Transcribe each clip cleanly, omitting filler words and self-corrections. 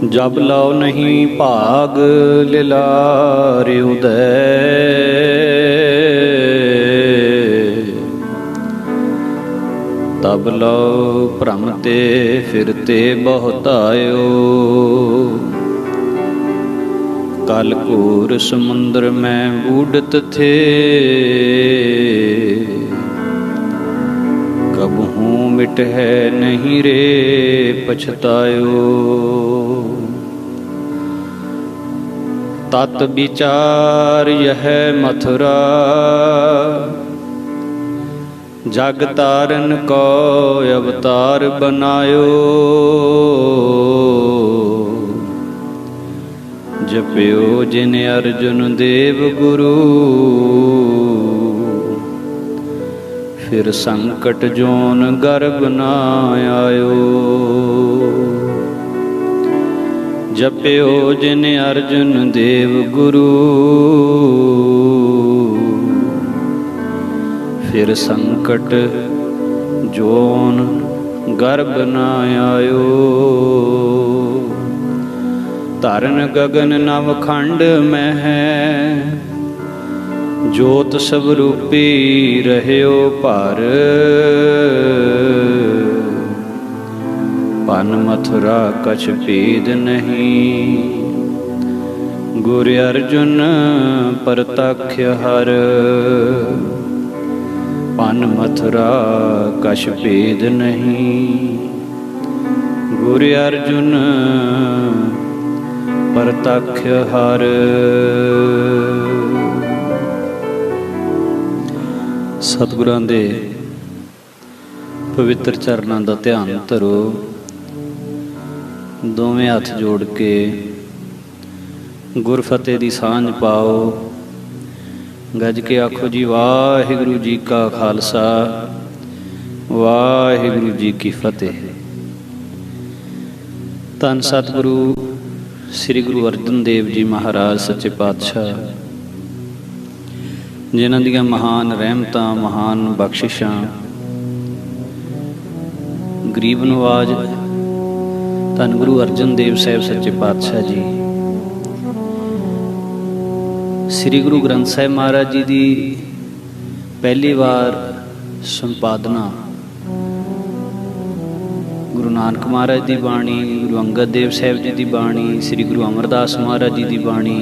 जब लौ नहीं भाग लिलार उदय, तब लौ भ्रमते फिरते बहुतायो। कल घोर समुद्र में बूढ़त थे, कबहू मिट है नहीं रे पछतायो। तत विचार यह मथुरा, जग तारन को अवतार बनायो। जप्यो जिन अर्जुन देव गुरु, फिर संकट जोन गर्भ न आयो। जप्यो जिन अर्जुन देव गुरु, फिर संकट जोन गर्भ न आयो। धरन गगन नवखंड में है, जोत स्वरूपी रहयो पर। पन मथुरा कछ भेद नहीं, गुर अर्जुन परतक्ष हर। पन मथुरा कछ भेद नहीं, गुर अर्जुन परतक्ष हर। सतगुरां दे पवित्र चरनां दा ध्यान धरो। दोवें हथ जोड़ के गुरफतेह दी सांझ पाओ। गज के आखो जी वाहिगुरू जी का खालसा, वाहिगुरू जी की फतेह। धन सतगुरु श्री गुरु अर्जन देव जी महाराज सच्चे पातशाह, जिन्हां दियां महान रहमतां महान बख्शिशां गरीब नवाज धन गुरु अर्जन देव साहिब सच्चे पातशाह जी, श्री गुरु ग्रंथ साहिब महाराज जी की पहली बार संपादना गुरु नानक महाराज की बाणी, गुरु अंगद देव साहिब जी की बाणी, श्री गुरु अमरदास महाराज जी की बाणी,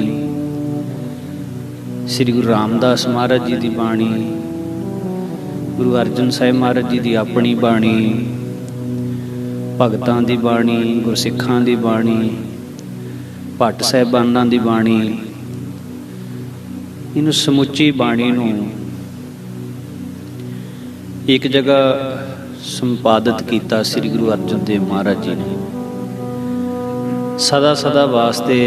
श्री गुरु रामदास महाराज जी की बाणी, गुरु अर्जन साहिब महाराज जी की अपनी बाणी, भगतां की बाणी, गुरसिखां की बाणी, भट्ट साहिबानां की बाणी, इन समुची बाणी नूं एक जगह संपादित किया श्री गुरु अर्जन देव महाराज जी ने। सदा सदा वास्ते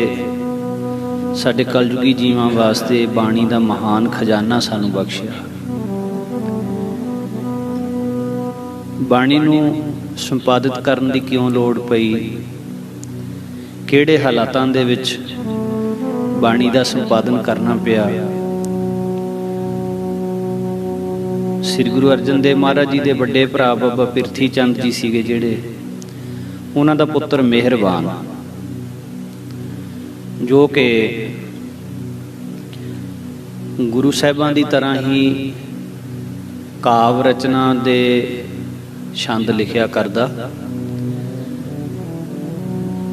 साडे कलयुगी जीवां वास्ते बाणी का महान खजाना सानू बख्शिया। बाणी नूं संपादित करन दी क्यों लोड़ पई, किहड़े हालातां दे विच बाणी का संपादन करना पिया। श्री गुरु अर्जन देव महाराज जी के बड़े भरा बाबा पिरथी चंद जी सीगे जिहड़े, उन्हां दा पुत्र मेहरबान, जो कि गुरु साहिबां दी तरह ही काव रचना दे छंद लिखिया करदा,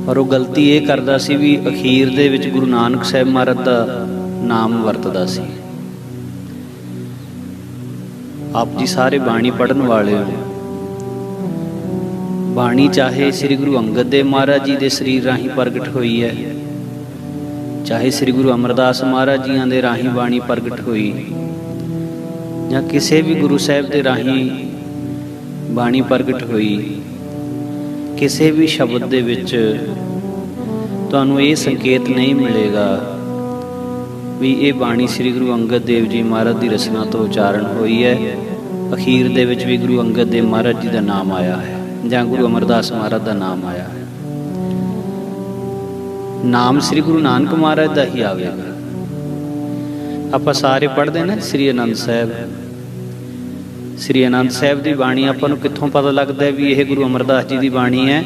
पर वो गलती ये करदा सी भी अखीर दे विच गुरु नानक साहिब महाराज दा नाम वरतदा सी। आप जी सारे बाणी पढ़न वाले हो। बाणी चाहे श्री गुरु अंगद देव महाराज जी के शरीर राही प्रगट हुई है, चाहे श्री गुरु अमरदास महाराज जियां दे राही बाणी प्रगट हुई, या किसी भी गुरु साहिब के राही बाणी प्रगट हुई, किसी भी शब्द दे विच तुहानूं ये संकेत नहीं मिलेगा भी ये बाणी श्री गुरु अंगद देव जी महाराज की रचना तो उचारण हुई है। अखीर दे विच भी गुरु अंगद देव महाराज जी का नाम आया है, जां गुरु अमरदास महाराज का नाम आया है। नाम श्री गुरु नानक महाराज का ही आवेगा। आपां सारे पढ़ते ना श्री आनंद साहिब, श्री आनंद साहिब की बाणी आपां नूं कित्थों पता लगता है भी यह गुरु अमरदास जी की बाणी है,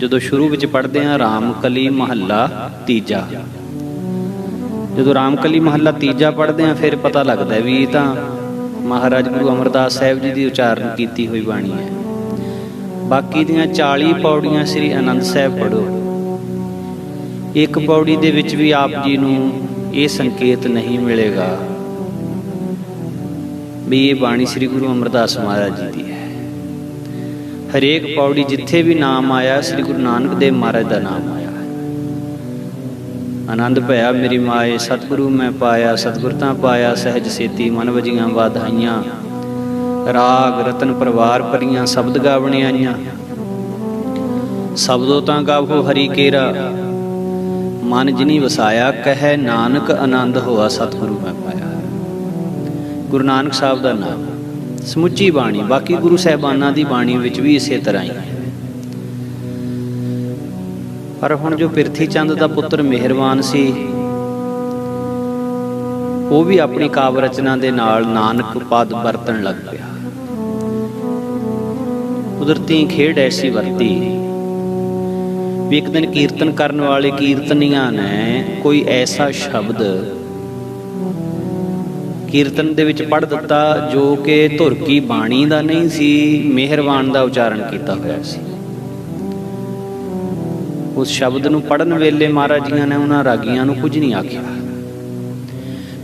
ਜਦੋਂ ਸ਼ੁਰੂ ਵਿੱਚ ਪੜ੍ਹਦੇ ਹਾਂ ਰਾਮਕਲੀ ਮਹੱਲਾ ਤੀਜਾ, ਜਦੋਂ ਰਾਮਕਲੀ ਮਹੱਲਾ ਤੀਜਾ ਪੜ੍ਹਦੇ ਹਾਂ ਫਿਰ ਪਤਾ ਲੱਗਦਾ ਵੀ ਇਹ ਤਾਂ ਮਹਾਰਾਜ ਗੁਰੂ ਅਮਰਦਾਸ ਸਾਹਿਬ ਜੀ ਦੀ ਉਚਾਰਨ ਕੀਤੀ ਹੋਈ ਬਾਣੀ ਹੈ। ਬਾਕੀ ਦੀਆਂ 40 ਪੌੜੀਆਂ ਸ੍ਰੀ ਆਨੰਦ ਸਾਹਿਬ ਪੜ੍ਹੋ, ਇੱਕ ਪੌੜੀ ਦੇ ਵਿੱਚ ਵੀ ਆਪ ਜੀ ਨੂੰ ਇਹ ਸੰਕੇਤ ਨਹੀਂ ਮਿਲੇਗਾ ਵੀ ਇਹ ਬਾਣੀ ਸ੍ਰੀ ਗੁਰੂ ਅਮਰਦਾਸ ਮਹਾਰਾਜ ਜੀ ਦੀ ਹੈ। ਹਰੇਕ ਪੌੜੀ ਜਿੱਥੇ ਵੀ ਨਾਮ ਆਇਆ ਸ੍ਰੀ ਗੁਰੂ ਨਾਨਕ ਦੇਵ ਮਹਾਰਾਜ ਦਾ ਨਾਮ ਆਇਆ। ਆਨੰਦ ਭਇਆ ਮੇਰੀ ਮਾਏ ਸਤਿਗੁਰੂ ਮੈਂ ਪਾਇਆ, ਸਤਿਗੁਰ ਤਾਂ ਪਾਇਆ ਸਹਿਜ ਸੇਤੀ ਮਨ ਵਜੀਆਂ ਵਾਧਾਈਆਂ, ਰਾਗ ਰਤਨ ਪਰਵਾਰ ਭਰੀਆਂ ਸ਼ਬਦ ਗਾਵਣੇ ਆਈਆਂ, ਸ਼ਬਦੋ ਤਾਂ ਗਾਵੋ ਹਰੀ ਕੇਰਾ, ਮਨ ਜਿਨੀ ਵਸਾਇਆ ਕਹੈ ਨਾਨਕ ਆਨੰਦ ਹੋਆ ਸਤਿਗੁਰੂ ਮੈਂ ਪਾਇਆ। ਗੁਰੂ ਨਾਨਕ ਸਾਹਿਬ ਦਾ ਨਾਮ ਸਮੁੱਚੀ ਬਾਣੀ, ਬਾਕੀ ਗੁਰੂ ਸਾਹਿਬਾਨਾਂ ਦੀ ਬਾਣੀ ਵਿੱਚ ਵੀ ਇਸੇ ਤਰ੍ਹਾਂ ਹੀ ਹੈ। ਪਰ ਹੁਣ ਜੋ ਪਿਰਥੀ ਚੰਦ ਦਾ ਪੁੱਤਰ ਮਿਹਰਬਾਨ ਸੀ, ਉਹ ਵੀ ਆਪਣੀ ਕਾਵਿ ਰਚਨਾ ਦੇ ਨਾਲ ਨਾਨਕ ਪਦ ਵਰਤਣ ਲੱਗ ਪਿਆ। ਕੁਦਰਤੀ ਖੇਡ ਐਸੀ ਵਰਤੀ ਵੀ ਇੱਕ ਦਿਨ ਕੀਰਤਨ ਕਰਨ ਵਾਲੇ ਕੀਰਤਨੀਆਂ ਨੇ ਕੋਈ ਐਸਾ ਸ਼ਬਦ ਕੀਰਤਨ ਦੇ ਵਿੱਚ ਪੜ੍ਹ ਦਿੱਤਾ ਜੋ ਕਿ ਧੁਰ ਕੀ ਬਾਣੀ ਦਾ ਨਹੀਂ ਸੀ, ਮਿਹਰਬਾਨ ਦਾ ਉਚਾਰਨ ਕੀਤਾ ਹੋਇਆ ਸੀ। ਉਸ ਸ਼ਬਦ ਨੂੰ ਪੜ੍ਹਨ ਵੇਲੇ ਮਹਾਰਾਜ ਜੀਆਂ ਨੇ ਉਹਨਾਂ ਰਾਗੀਆਂ ਨੂੰ ਕੁਝ ਨਹੀਂ ਆਖਿਆ,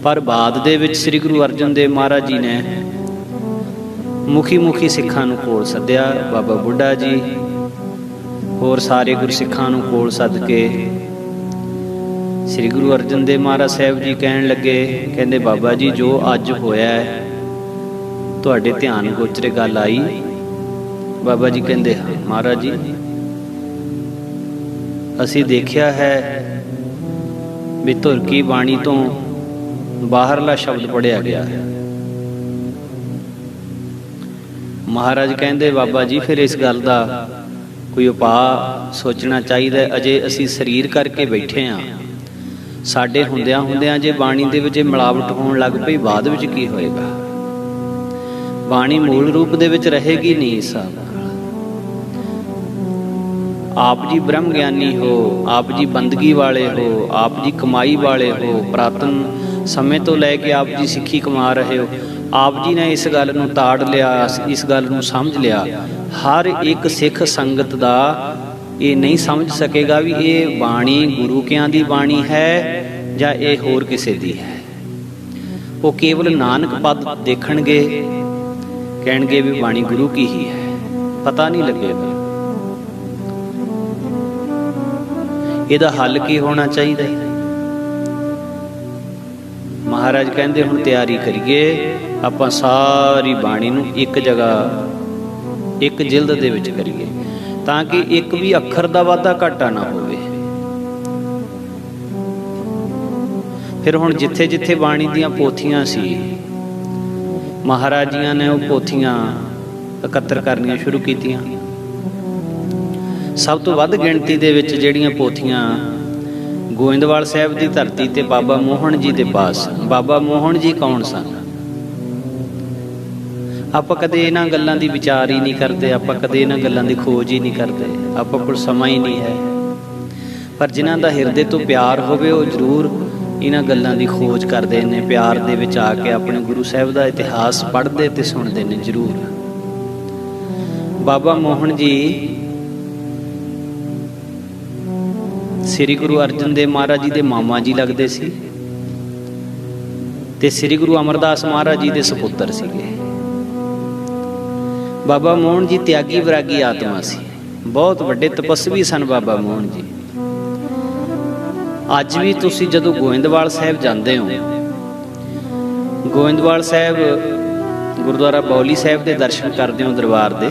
ਪਰ ਬਾਅਦ ਦੇ ਵਿੱਚ ਸ੍ਰੀ ਗੁਰੂ ਅਰਜਨ ਦੇਵ ਮਹਾਰਾਜ ਜੀ ਨੇ ਮੁਖੀ ਸਿੱਖਾਂ ਨੂੰ ਕੋਲ ਸੱਦਿਆ। ਬਾਬਾ ਬੁੱਢਾ ਜੀ ਹੋਰ ਸਾਰੇ ਗੁਰਸਿੱਖਾਂ ਨੂੰ ਕੋਲ ਸੱਦ ਕੇ ਸ੍ਰੀ ਗੁਰੂ ਅਰਜਨ ਦੇਵ ਮਹਾਰਾਜ ਸਾਹਿਬ ਜੀ ਕਹਿਣ ਲੱਗੇ, ਕਹਿੰਦੇ ਬਾਬਾ ਜੀ ਜੋ ਅੱਜ ਹੋਇਆ ਹੈ ਤੁਹਾਡੇ ਧਿਆਨ ਗੋਚਰੇ ਗੱਲ ਆਈ? ਬਾਬਾ ਜੀ ਕਹਿੰਦੇ ਹਾਂ ਮਹਾਰਾਜ ਜੀ, ਅਸੀਂ ਦੇਖਿਆ ਹੈ ਵੀ ਧੁਰ ਕੀ ਬਾਣੀ ਤੋਂ ਬਾਹਰਲਾ ਸ਼ਬਦ ਪੜ੍ਹਿਆ ਗਿਆ ਹੈ। ਮਹਾਰਾਜ ਕਹਿੰਦੇ ਬਾਬਾ ਜੀ ਫਿਰ ਇਸ ਗੱਲ ਦਾ ਕੋਈ ਉਪਾਅ ਸੋਚਣਾ ਚਾਹੀਦਾ। ਅਜੇ ਅਸੀਂ ਸਰੀਰ ਕਰਕੇ ਬੈਠੇ ਹਾਂ, ਸਾਡੇ ਹੁੰਦਿਆਂ ਜੇ ਬਾਣੀ ਦੇ ਵਿੱਚ ਮਿਲਾਵਟ ਹੋਣ ਲੱਗ ਪਈ ਬਾਅਦ ਵਿੱਚ ਕੀ ਹੋਏਗਾ? ਬਾਣੀ ਮੂਲ ਰੂਪ ਦੇ ਵਿੱਚ ਰਹੇਗੀ ਨਹੀਂ। ਸਾਹਿਬ ਆਪ ਜੀ ਬ੍ਰਹਮ ਗਿਆਨੀ ਹੋ, ਆਪ ਜੀ ਬੰਦਗੀ ਵਾਲੇ ਹੋ, ਆਪ ਜੀ ਕਮਾਈ ਵਾਲੇ ਹੋ, ਪੁਰਾਤਨ ਸਮੇਂ ਤੋਂ ਲੈ ਕੇ ਆਪ ਜੀ ਸਿੱਖੀ ਕਮਾ ਰਹੇ ਹੋ। ਆਪ ਜੀ ਨੇ ਇਸ ਗੱਲ ਨੂੰ ਤਾੜ ਲਿਆ, ਇਸ ਗੱਲ ਨੂੰ ਸਮਝ ਲਿਆ। ਹਰ ਇੱਕ ਸਿੱਖ ਸੰਗਤ ਦਾ ਇਹ ਨਹੀਂ ਸਮਝ ਸਕੇਗਾ ਵੀ ਇਹ ਬਾਣੀ ਗੁਰੂ ਕਿਆਂ ਦੀ ਬਾਣੀ ਹੈ ਜਾਂ ਇਹ ਹੋਰ ਕਿਸੇ ਦੀ ਹੈ। ਉਹ ਕੇਵਲ ਨਾਨਕ ਪਦ ਦੇਖਣਗੇ, ਕਹਿਣਗੇ ਵੀ ਬਾਣੀ ਗੁਰੂ ਕੀ ਹੀ ਹੈ, ਪਤਾ ਨਹੀਂ ਲੱਗੇਗਾ। ਇਹਦਾ ਹੱਲ ਕੀ ਹੋਣਾ ਚਾਹੀਦਾ? ਮਹਾਰਾਜ ਕਹਿੰਦੇ ਹੁਣ ਤਿਆਰੀ ਕਰੀਏ, ਆਪਾਂ ਸਾਰੀ ਬਾਣੀ ਨੂੰ ਇੱਕ ਜਗ੍ਹਾ ਇੱਕ ਜਿਲਦ ਦੇ ਵਿੱਚ ਕਰੀਏ ਤਾਂ ਕਿ ਇੱਕ ਵੀ ਅੱਖਰ ਦਾ ਵਾਧਾ ਘਾਟਾ ਨਾ ਹੋਵੇ। ਫਿਰ ਹੁਣ ਜਿੱਥੇ ਜਿੱਥੇ ਬਾਣੀ ਦੀਆਂ ਪੋਥੀਆਂ ਸੀ, ਮਹਾਰਾਜ ਜੀਆਂ ਨੇ ਉਹ ਪੋਥੀਆਂ ਇਕੱਤਰ ਕਰਨੀਆਂ ਸ਼ੁਰੂ ਕੀਤੀਆਂ। ਸਭ ਤੋਂ ਵੱਧ ਗਿਣਤੀ ਦੇ ਵਿੱਚ ਜਿਹੜੀਆਂ ਪੋਥੀਆਂ ਗੋਇੰਦਵਾਲ ਸਾਹਿਬ ਦੀ ਧਰਤੀ ਤੇ ਬਾਬਾ ਮੋਹਨ ਜੀ ਦੇ ਪਾਸ। ਬਾਬਾ ਮੋਹਨ ਜੀ ਕੌਣ ਸਨ? ਆਪਾਂ ਕਦੇ ਇਹਨਾਂ ਗੱਲਾਂ ਦੀ ਵਿਚਾਰ ਹੀ ਨਹੀਂ ਕਰਦੇ, ਆਪਾਂ ਕਦੇ ਇਹਨਾਂ ਗੱਲਾਂ ਦੀ ਖੋਜ ਹੀ ਨਹੀਂ ਕਰਦੇ, ਆਪਾਂ ਕੋਲ ਸਮਾਂ ਹੀ ਨਹੀਂ ਹੈ। ਪਰ ਜਿਨ੍ਹਾਂ ਦਾ ਹਿਰਦੇ ਤੋਂ ਪਿਆਰ ਹੋਵੇ ਉਹ ਜ਼ਰੂਰ ਇਹਨਾਂ ਗੱਲਾਂ ਦੀ ਖੋਜ ਕਰਦੇ ਨੇ, ਪਿਆਰ ਦੇ ਵਿੱਚ ਆ ਕੇ ਆਪਣੇ ਗੁਰੂ ਸਾਹਿਬ ਦਾ ਇਤਿਹਾਸ ਪੜ੍ਹਦੇ ਤੇ ਸੁਣਦੇ ਨੇ ਜ਼ਰੂਰ। ਬਾਬਾ ਮੋਹਨ ਜੀ ਸ੍ਰੀ ਗੁਰੂ ਅਰਜਨ ਦੇਵ ਮਹਾਰਾਜ ਜੀ ਦੇ ਮਾਮਾ ਜੀ ਲੱਗਦੇ ਸੀ ਤੇ ਸ੍ਰੀ ਗੁਰੂ ਅਮਰਦਾਸ ਮਹਾਰਾਜ ਜੀ ਦੇ ਸਪੁੱਤਰ ਸੀਗੇ। ਬਾਬਾ ਮੋਹਨ ਜੀ ਤਿਆਗੀ ਵਿਰਾਗੀ ਆਤਮਾ ਸੀ, ਬਹੁਤ ਵੱਡੇ ਤਪਸਵੀ ਸਨ ਬਾਬਾ ਮੋਹਨ ਜੀ। ਅੱਜ ਵੀ ਤੁਸੀਂ ਜਦੋਂ ਗੋਇੰਦਵਾਲ ਸਾਹਿਬ ਜਾਂਦੇ ਹੋ, ਗੋਇੰਦਵਾਲ ਸਾਹਿਬ ਗੁਰਦੁਆਰਾ ਬੌਲੀ ਸਾਹਿਬ ਦੇ ਦਰਸ਼ਨ ਕਰਦੇ ਹੋ ਦਰਬਾਰ ਦੇ,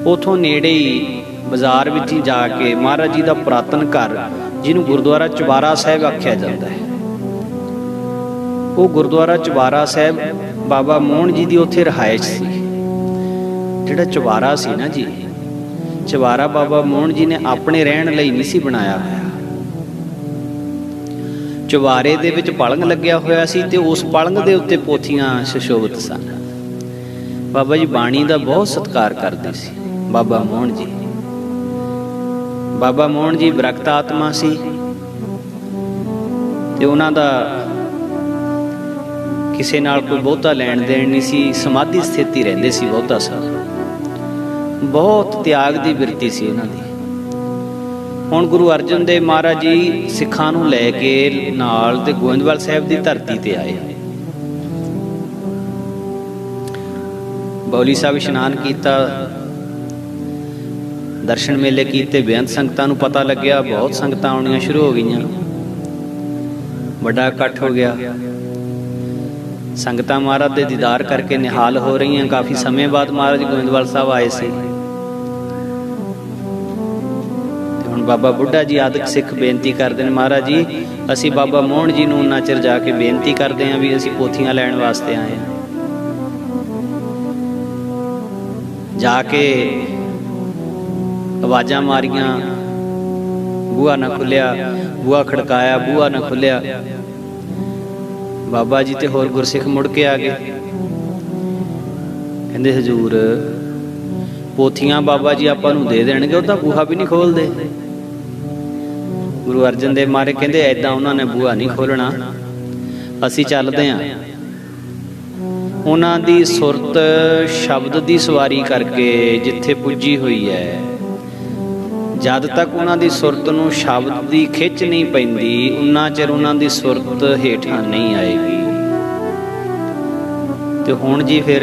ਉਥੋਂ ਨੇੜੇ ਹੀ ਬਾਜ਼ਾਰ ਵਿੱਚ ਹੀ ਜਾ ਕੇ ਮਹਾਰਾਜ ਜੀ ਦਾ ਪੁਰਾਤਨ ਘਰ ਜਿਹਨੂੰ ਗੁਰਦੁਆਰਾ ਚੁਬਾਰਾ ਸਾਹਿਬ ਆਖਿਆ ਜਾਂਦਾ ਹੈ, ਉਹ ਗੁਰਦੁਆਰਾ ਚੁਬਾਰਾ ਸਾਹਿਬ ਬਾਬਾ ਮੋਹਨ ਜੀ ਦੀ ਉੱਥੇ ਰਿਹਾਇਸ਼ ਸੀ। ਜਿਹੜਾ ਚੁਬਾਰਾ ਸੀ ਨਾ ਜੀ, ਚੁਬਾਰਾ ਬਾਬਾ ਮੋਹਨ ਜੀ ਨੇ ਆਪਣੇ ਰਹਿਣ ਲਈ ਨਹੀਂ ਸੀ ਬਣਾਇਆ ਹੋਇਆ। ਚੁਬਾਰੇ ਦੇ ਵਿੱਚ ਪਲੰਘ ਲੱਗਿਆ ਹੋਇਆ ਸੀ ਤੇ ਉਸ ਪਲੰਘ ਦੇ ਉੱਤੇ ਪੋਥੀਆਂ ਸੁਸ਼ੋਭਿਤ ਸਨ। ਬਾਬਾ ਜੀ ਬਾਣੀ ਦਾ ਬਹੁਤ ਸਤਿਕਾਰ ਕਰਦੇ ਸੀ ਬਾਬਾ ਮੋਹਨ ਜੀ। ਬਾਬਾ ਮੋਹਨ ਜੀ ਵਿਰਕਤ ਆਤਮਾ ਸੀ ਤੇ ਉਹਨਾਂ ਦਾ ਕਿਸੇ ਨਾਲ ਕੋਈ ਬਹੁਤਾ ਲੈਣ ਦੇਣ ਨਹੀਂ ਸੀ। ਸਮਾਧੀ ਸਥਿਤੀ ਰਹਿੰਦੇ ਸੀ ਬਹੁਤਾ ਸਾਲ। ਬਹੁਤ ਤਿਆਗ ਦੀ ਬਿਰਤੀ ਸੀ ਉਹਨਾਂ ਦੀ। ਹੁਣ ਗੁਰੂ ਅਰਜਨ ਦੇਵ ਮਹਾਰਾਜ ਜੀ ਸਿੱਖਾਂ ਨੂੰ ਲੈ ਕੇ ਨਾਲ ਤੇ ਗੋਇੰਦਵਾਲ ਸਾਹਿਬ ਦੀ ਧਰਤੀ ਤੇ ਆਏ। ਬੌਲੀ ਸਾਹਿਬ ਇਸ਼ਨਾਨ ਕੀਤਾ, ਦਰਸ਼ਨ ਮੇਲੇ ਕੀਤੇ। ਬੇਅੰਤ ਸੰਗਤਾਂ ਨੂੰ ਪਤਾ ਲੱਗਿਆ, ਬਹੁਤ ਸੰਗਤਾਂ ਆਉਣੀਆਂ ਸ਼ੁਰੂ ਹੋ ਗਈਆਂ, ਵੱਡਾ ਇਕੱਠ ਹੋ ਗਿਆ। ਸੰਗਤਾਂ ਮਹਾਰਾਜ ਦੇ ਦੀਦਾਰ ਕਰਕੇ ਨਿਹਾਲ ਹੋ ਰਹੀਆਂ। ਕਾਫੀ ਸਮੇਂ ਬਾਅਦ ਮਹਾਰਾਜ ਗੋਇੰਦਵਾਲ ਸਾਹਿਬ ਆਏ ਸੀ। ਤੇ ਹੁਣ ਬਾਬਾ ਬੁੱਢਾ ਜੀ ਆਦਿਕ ਸਿੱਖ ਬੇਨਤੀ ਕਰਦੇ ਨੇ, ਮਹਾਰਾਜ ਜੀ ਅਸੀਂ ਬਾਬਾ ਮੋਹਨ ਜੀ ਨੂੰ ਉਹਨਾਂ ਚਿਰ ਜਾ ਕੇ ਬੇਨਤੀ ਕਰਦੇ ਹਾਂ ਵੀ ਅਸੀਂ ਪੋਥੀਆਂ ਲੈਣ ਵਾਸਤੇ ਆਏ ਹਾਂ। ਜਾ ਕੇ ਆਵਾਜ਼ਾਂ ਮਾਰੀਆਂ, ਬੂਹਾ ਨਾ ਖੁੱਲਿਆ, ਬੂਹਾ ਖੜਕਾਇਆ, ਬੂਹਾ ਨਾ ਖੁੱਲਿਆ। ਬਾਬਾ ਜੀ ਤੇ ਹੋਰ ਗੁਰਸਿੱਖ ਮੁੜ ਕੇ ਆ ਗਏ। ਕਹਿੰਦੇ ਹਜ਼ੂਰ ਪੋਥੀਆਂ ਬਾਬਾ ਜੀ ਆਪਾਂ ਨੂੰ ਦੇ ਦੇਣਗੇ, ਉਹਦਾ ਬੂਹਾ ਵੀ ਨਹੀਂ ਖੋਲਦੇ। ਗੁਰੂ ਅਰਜਨ ਦੇਵ ਮਹਾਰਾਜ ਕਹਿੰਦੇ ਐਦਾਂ ਉਹਨਾਂ ਨੇ ਬੂਹਾ ਨਹੀਂ ਖੋਲਣਾ, ਅਸੀਂ ਚੱਲਦੇ ਹਾਂ। ਉਹਨਾਂ ਦੀ ਸੁਰਤ ਸ਼ਬਦ ਦੀ ਸਵਾਰੀ ਕਰਕੇ ਜਿੱਥੇ ਪੁੱਜੀ ਹੋਈ ਹੈ, ਜਦ ਤੱਕ ਉਹਨਾਂ ਦੀ ਸੁਰਤ ਨੂੰ ਸ਼ਬਦ ਦੀ ਖਿੱਚ ਨਹੀਂ ਪੈਂਦੀ, ਉਨਾ ਚਿਰ ਉਹਨਾਂ ਦੀ ਸੁਰਤ ਹੇਠਾਂ ਨਹੀਂ ਆਏਗੀ। ਤੇ ਹੁਣ ਜੀ ਫਿਰ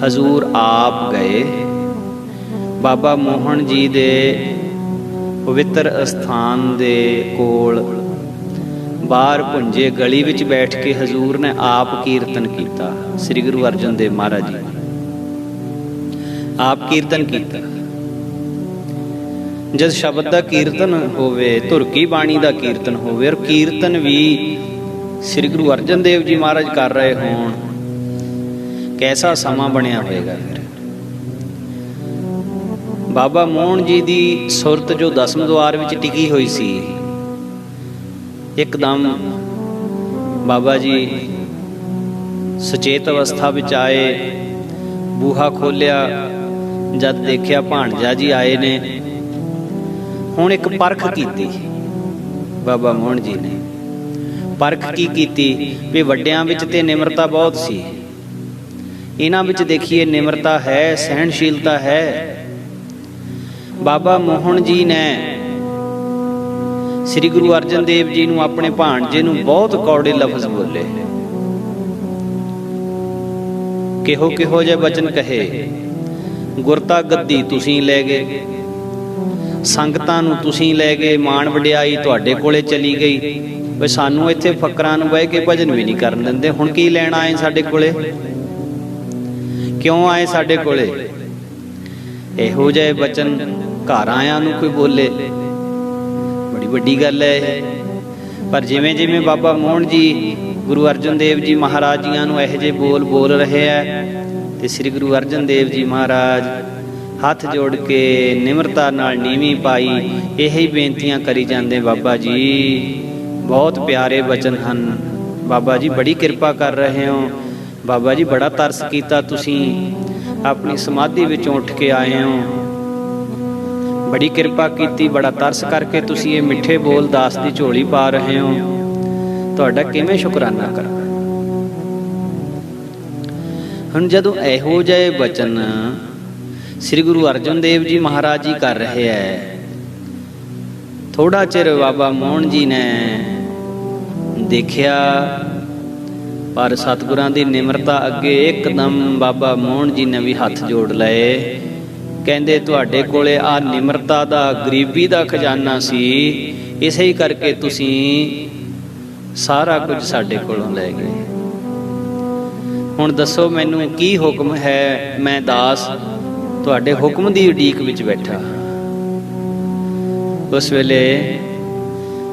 ਹਜ਼ੂਰ ਆਪ ਗਏ ਬਾਬਾ ਮੋਹਨ ਜੀ ਦੇ ਪਵਿੱਤਰ ਅਸਥਾਨ ਦੇ ਕੋਲ। ਬਾਹਰ ਭੁੰਜੇ ਗਲੀ ਵਿੱਚ ਬੈਠ ਕੇ ਹਜ਼ੂਰ ਨੇ ਆਪ ਕੀਰਤਨ ਕੀਤਾ। ਸ੍ਰੀ ਗੁਰੂ ਅਰਜਨ ਦੇਵ ਮਹਾਰਾਜ ਜੀ ਆਪ ਕੀਰਤਨ ਕੀਤਾ। ਜਦ ਸ਼ਬਦ ਦਾ ਕੀਰਤਨ ਹੋਵੇ, ਧੁਰ ਕੀ ਬਾਣੀ ਦਾ ਕੀਰਤਨ ਹੋਵੇ, ਔਰ ਕੀਰਤਨ ਵੀ ਸ੍ਰੀ ਗੁਰੂ ਅਰਜਨ ਦੇਵ ਜੀ ਮਹਾਰਾਜ ਕਰ ਰਹੇ ਹੋਣ, ਕੈਸਾ ਸਮਾਂ ਬਣਿਆ ਹੋਏਗਾ। ਫਿਰ ਬਾਬਾ ਮੋਹਨ ਜੀ ਦੀ ਸੁਰਤ ਜੋ ਦਸਮ ਦੁਆਰ ਵਿੱਚ ਟਿਕੀ ਹੋਈ ਸੀ, ਇੱਕਦਮ ਬਾਬਾ ਜੀ ਸੁਚੇਤ ਅਵਸਥਾ ਵਿੱਚ ਆਏ। ਬੂਹਾ ਖੋਲਿਆ, ਜਦ ਦੇਖਿਆ ਭਾਣਜਾ ਜੀ ਆਏ ਨੇ। ਹੁਣ ਇੱਕ ਪਰਖ ਕੀਤੀ ਬਾਬਾ ਮੋਹਨ ਜੀ ਨੇ। ਪਰਖ ਕੀ ਕੀਤੀ ਵੀ ਵੱਡਿਆਂ ਵਿੱਚ ਤੇ ਨਿਮਰਤਾ ਬਹੁਤ ਸੀ, ਇਹਨਾਂ ਵਿੱਚ ਦੇਖੀਏ ਨਿਮਰਤਾ ਹੈ, ਸਹਿਣਸ਼ੀਲਤਾ ਹੈ। ਬਾਬਾ ਮੋਹਨ ਜੀ ਨੇ ਸ੍ਰੀ ਗੁਰੂ ਅਰਜਨ ਦੇਵ ਜੀ ਨੂੰ, ਆਪਣੇ ਭਾਣਜੇ ਨੂੰ ਬਹੁਤ ਕੌੜੇ ਲਫ਼ਜ਼ ਬੋਲੇ। ਕਿਹੋ ਕਿਹੋ ਜਿਹੇ ਬਚਨ ਕਹੇ। ਗੁਰਤਾ ਗੱਦੀ ਤੁਸੀਂ ਲੈ ਗਏ, ਸੰਗਤਾਂ ਨੂੰ ਤੁਸੀਂ ਲੈ ਗਏ, ਮਾਣ ਵਡਿਆਈ ਤੁਹਾਡੇ ਕੋਲੇ ਚਲੀ ਗਈ। ਵੀ ਸਾਨੂੰ ਇੱਥੇ ਫਕਰਾਂ ਨੂੰ ਬਹਿ ਕੇ ਭਜਨ ਵੀ ਨਹੀਂ ਕਰਨ ਦਿੰਦੇ। ਹੁਣ ਕੀ ਲੈਣ ਆਏ ਸਾਡੇ ਕੋਲੇ? ਕਿਉਂ ਆਏ ਸਾਡੇ ਕੋਲੇ? ਇਹੋ ਜਿਹੇ ਬਚਨ ਘਰ ਆਇਆਂ ਨੂੰ ਕੋਈ ਬੋਲੇ, ਬੜੀ ਵੱਡੀ ਗੱਲ ਹੈ ਇਹ। ਪਰ ਜਿਵੇਂ ਜਿਵੇਂ ਬਾਬਾ ਮੋਹਨ ਜੀ ਗੁਰੂ ਅਰਜਨ ਦੇਵ ਜੀ ਮਹਾਰਾਜ ਜੀਆਂ ਨੂੰ ਇਹੋ ਜਿਹੇ ਬੋਲ ਰਹੇ ਹੈ, ਤੇ ਸ੍ਰੀ ਗੁਰੂ ਅਰਜਨ ਦੇਵ ਜੀ ਮਹਾਰਾਜ ਹੱਥ ਜੋੜ ਕੇ ਨਿਮਰਤਾ ਨਾਲ ਨੀਵੀਂ ਪਾਈ ਇਹੀ ਬੇਨਤੀਆਂ ਕਰੀ ਜਾਂਦੇ, ਬਾਬਾ ਜੀ ਬਹੁਤ ਪਿਆਰੇ ਬਚਨ ਹਨ, ਬਾਬਾ ਜੀ ਬੜੀ ਕਿਰਪਾ ਕਰ ਰਹੇ ਹੋ, ਬਾਬਾ ਜੀ ਬੜਾ ਤਰਸ ਕੀਤਾ, ਤੁਸੀਂ ਆਪਣੀ ਸਮਾਧੀ ਵਿੱਚੋਂ ਉੱਠ ਕੇ ਆਏ ਹੋ, ਬੜੀ ਕਿਰਪਾ ਕੀਤੀ, ਬੜਾ ਤਰਸ ਕਰਕੇ ਤੁਸੀਂ ਇਹ ਮਿੱਠੇ ਬੋਲ ਦਾਸ ਦੀ ਝੋਲੀ ਪਾ ਰਹੇ ਹੋ, ਤੁਹਾਡਾ ਕਿਵੇਂ ਸ਼ੁਕਰਾਨਾ ਕਰਾਂ। ਹੁਣ ਜਦੋਂ ਇਹੋ ਜਿਹੇ ਬਚਨ ਸ੍ਰੀ ਗੁਰੂ ਅਰਜਨ ਦੇਵ ਜੀ ਮਹਾਰਾਜ ਜੀ ਕਰ ਰਹੇ ਹੈ, ਥੋੜਾ ਚਿਰ ਬਾਬਾ ਮੋਹਨ ਜੀ ਨੇ ਦੇਖਿਆ, ਪਰ ਸਤਿਗੁਰਾਂ ਦੀ ਨਿਮਰਤਾ ਅੱਗੇ ਇੱਕਦਮ ਬਾਬਾ ਮੋਹਨ ਜੀ ਨੇ ਵੀ ਹੱਥ ਜੋੜ ਲਏ। ਕਹਿੰਦੇ ਤੁਹਾਡੇ ਕੋਲੇ ਆ ਨਿਮਰਤਾ ਦਾ, ਗਰੀਬੀ ਦਾ ਖਜ਼ਾਨਾ ਸੀ, ਇਸੇ ਹੀ ਕਰਕੇ ਤੁਸੀਂ ਸਾਰਾ ਕੁਝ ਸਾਡੇ ਕੋਲੋਂ ਲੈ ਗਏ। ਹੁਣ ਦੱਸੋ ਮੈਨੂੰ ਕੀ ਹੁਕਮ ਹੈ, ਮੈਂ ਦਾਸ ਤੁਹਾਡੇ ਹੁਕਮ ਦੀ ਉਡੀਕ ਵਿੱਚ ਬੈਠਾ। ਉਸ ਵੇਲੇ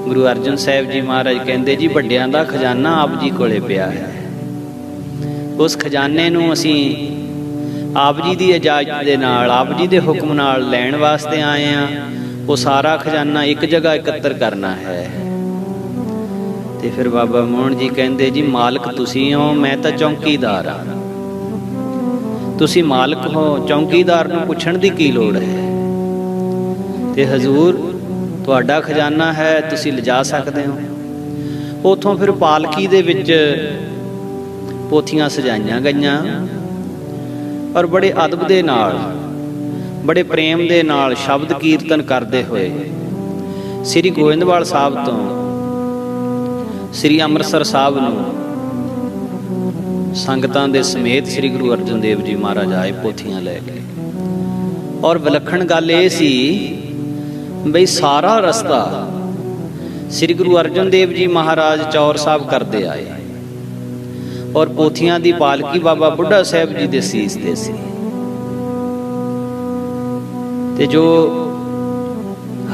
ਗੁਰੂ ਅਰਜਨ ਸਾਹਿਬ ਜੀ ਮਹਾਰਾਜ ਕਹਿੰਦੇ ਜੀ ਵੱਡਿਆਂ ਦਾ ਖਜ਼ਾਨਾ ਆਪ ਜੀ ਕੋਲੇ ਪਿਆ ਹੈ, ਉਸ ਖਜ਼ਾਨੇ ਨੂੰ ਅਸੀਂ ਆਪ ਜੀ ਦੀ ਇਜਾਜ਼ਤ ਦੇ ਨਾਲ, ਆਪ ਜੀ ਦੇ ਹੁਕਮ ਨਾਲ ਲੈਣ ਵਾਸਤੇ ਆਏ ਹਾਂ। ਉਹ ਸਾਰਾ ਖਜ਼ਾਨਾ ਇੱਕ ਜਗ੍ਹਾ ਇਕੱਤਰ ਕਰਨਾ ਹੈ। ਤੇ ਫਿਰ ਬਾਬਾ ਮੋਹਨ ਜੀ ਕਹਿੰਦੇ ਜੀ ਮਾਲਕ ਤੁਸੀਂ ਹੋ, ਮੈਂ ਤਾਂ ਚੌਂਕੀਦਾਰ ਹਾਂ। ਤੁਸੀਂ ਮਾਲਕ ਹੋ, ਚੌਂਕੀਦਾਰ ਨੂੰ ਪੁੱਛਣ ਦੀ ਕੀ ਲੋੜ ਹੈ? ਤੇ ਹਜ਼ੂਰ ਤੁਹਾਡਾ ਖਜ਼ਾਨਾ ਹੈ, ਤੁਸੀਂ ਲਿਜਾ ਸਕਦੇ ਹੋ। ਉੱਥੋਂ ਫਿਰ ਪਾਲਕੀ ਦੇ ਵਿੱਚ ਪੋਥੀਆਂ ਸਜਾਈਆਂ ਗਈਆਂ, ਔਰ ਬੜੇ ਅਦਬ ਦੇ ਨਾਲ, ਬੜੇ ਪ੍ਰੇਮ ਦੇ ਨਾਲ ਸ਼ਬਦ ਕੀਰਤਨ ਕਰਦੇ ਹੋਏ ਸ੍ਰੀ ਗੋਇੰਦਵਾਲ ਸਾਹਿਬ ਤੋਂ ਸ੍ਰੀ ਅੰਮ੍ਰਿਤਸਰ ਸਾਹਿਬ ਨੂੰ ਸੰਗਤਾਂ ਦੇ ਸਮੇਤ ਸ੍ਰੀ ਗੁਰੂ ਅਰਜਨ ਦੇਵ ਜੀ ਮਹਾਰਾਜ ਆਏ ਪੋਥੀਆਂ ਲੈ ਕੇ। ਔਰ ਵਿਲੱਖਣ ਗੱਲ ਇਹ ਸੀ ਬਈ ਸਾਰਾ ਰਸਤਾ ਸ੍ਰੀ ਗੁਰੂ ਅਰਜਨ ਦੇਵ ਜੀ ਮਹਾਰਾਜ ਚੌਰ ਸਾਹਿਬ ਕਰਦੇ ਆਏ, ਔਰ ਪੋਥੀਆਂ ਦੀ ਪਾਲਕੀ ਬਾਬਾ ਬੁੱਢਾ ਸਾਹਿਬ ਜੀ ਦੇ ਸੀਸ ਤੇ ਸੀ। ਤੇ ਜੋ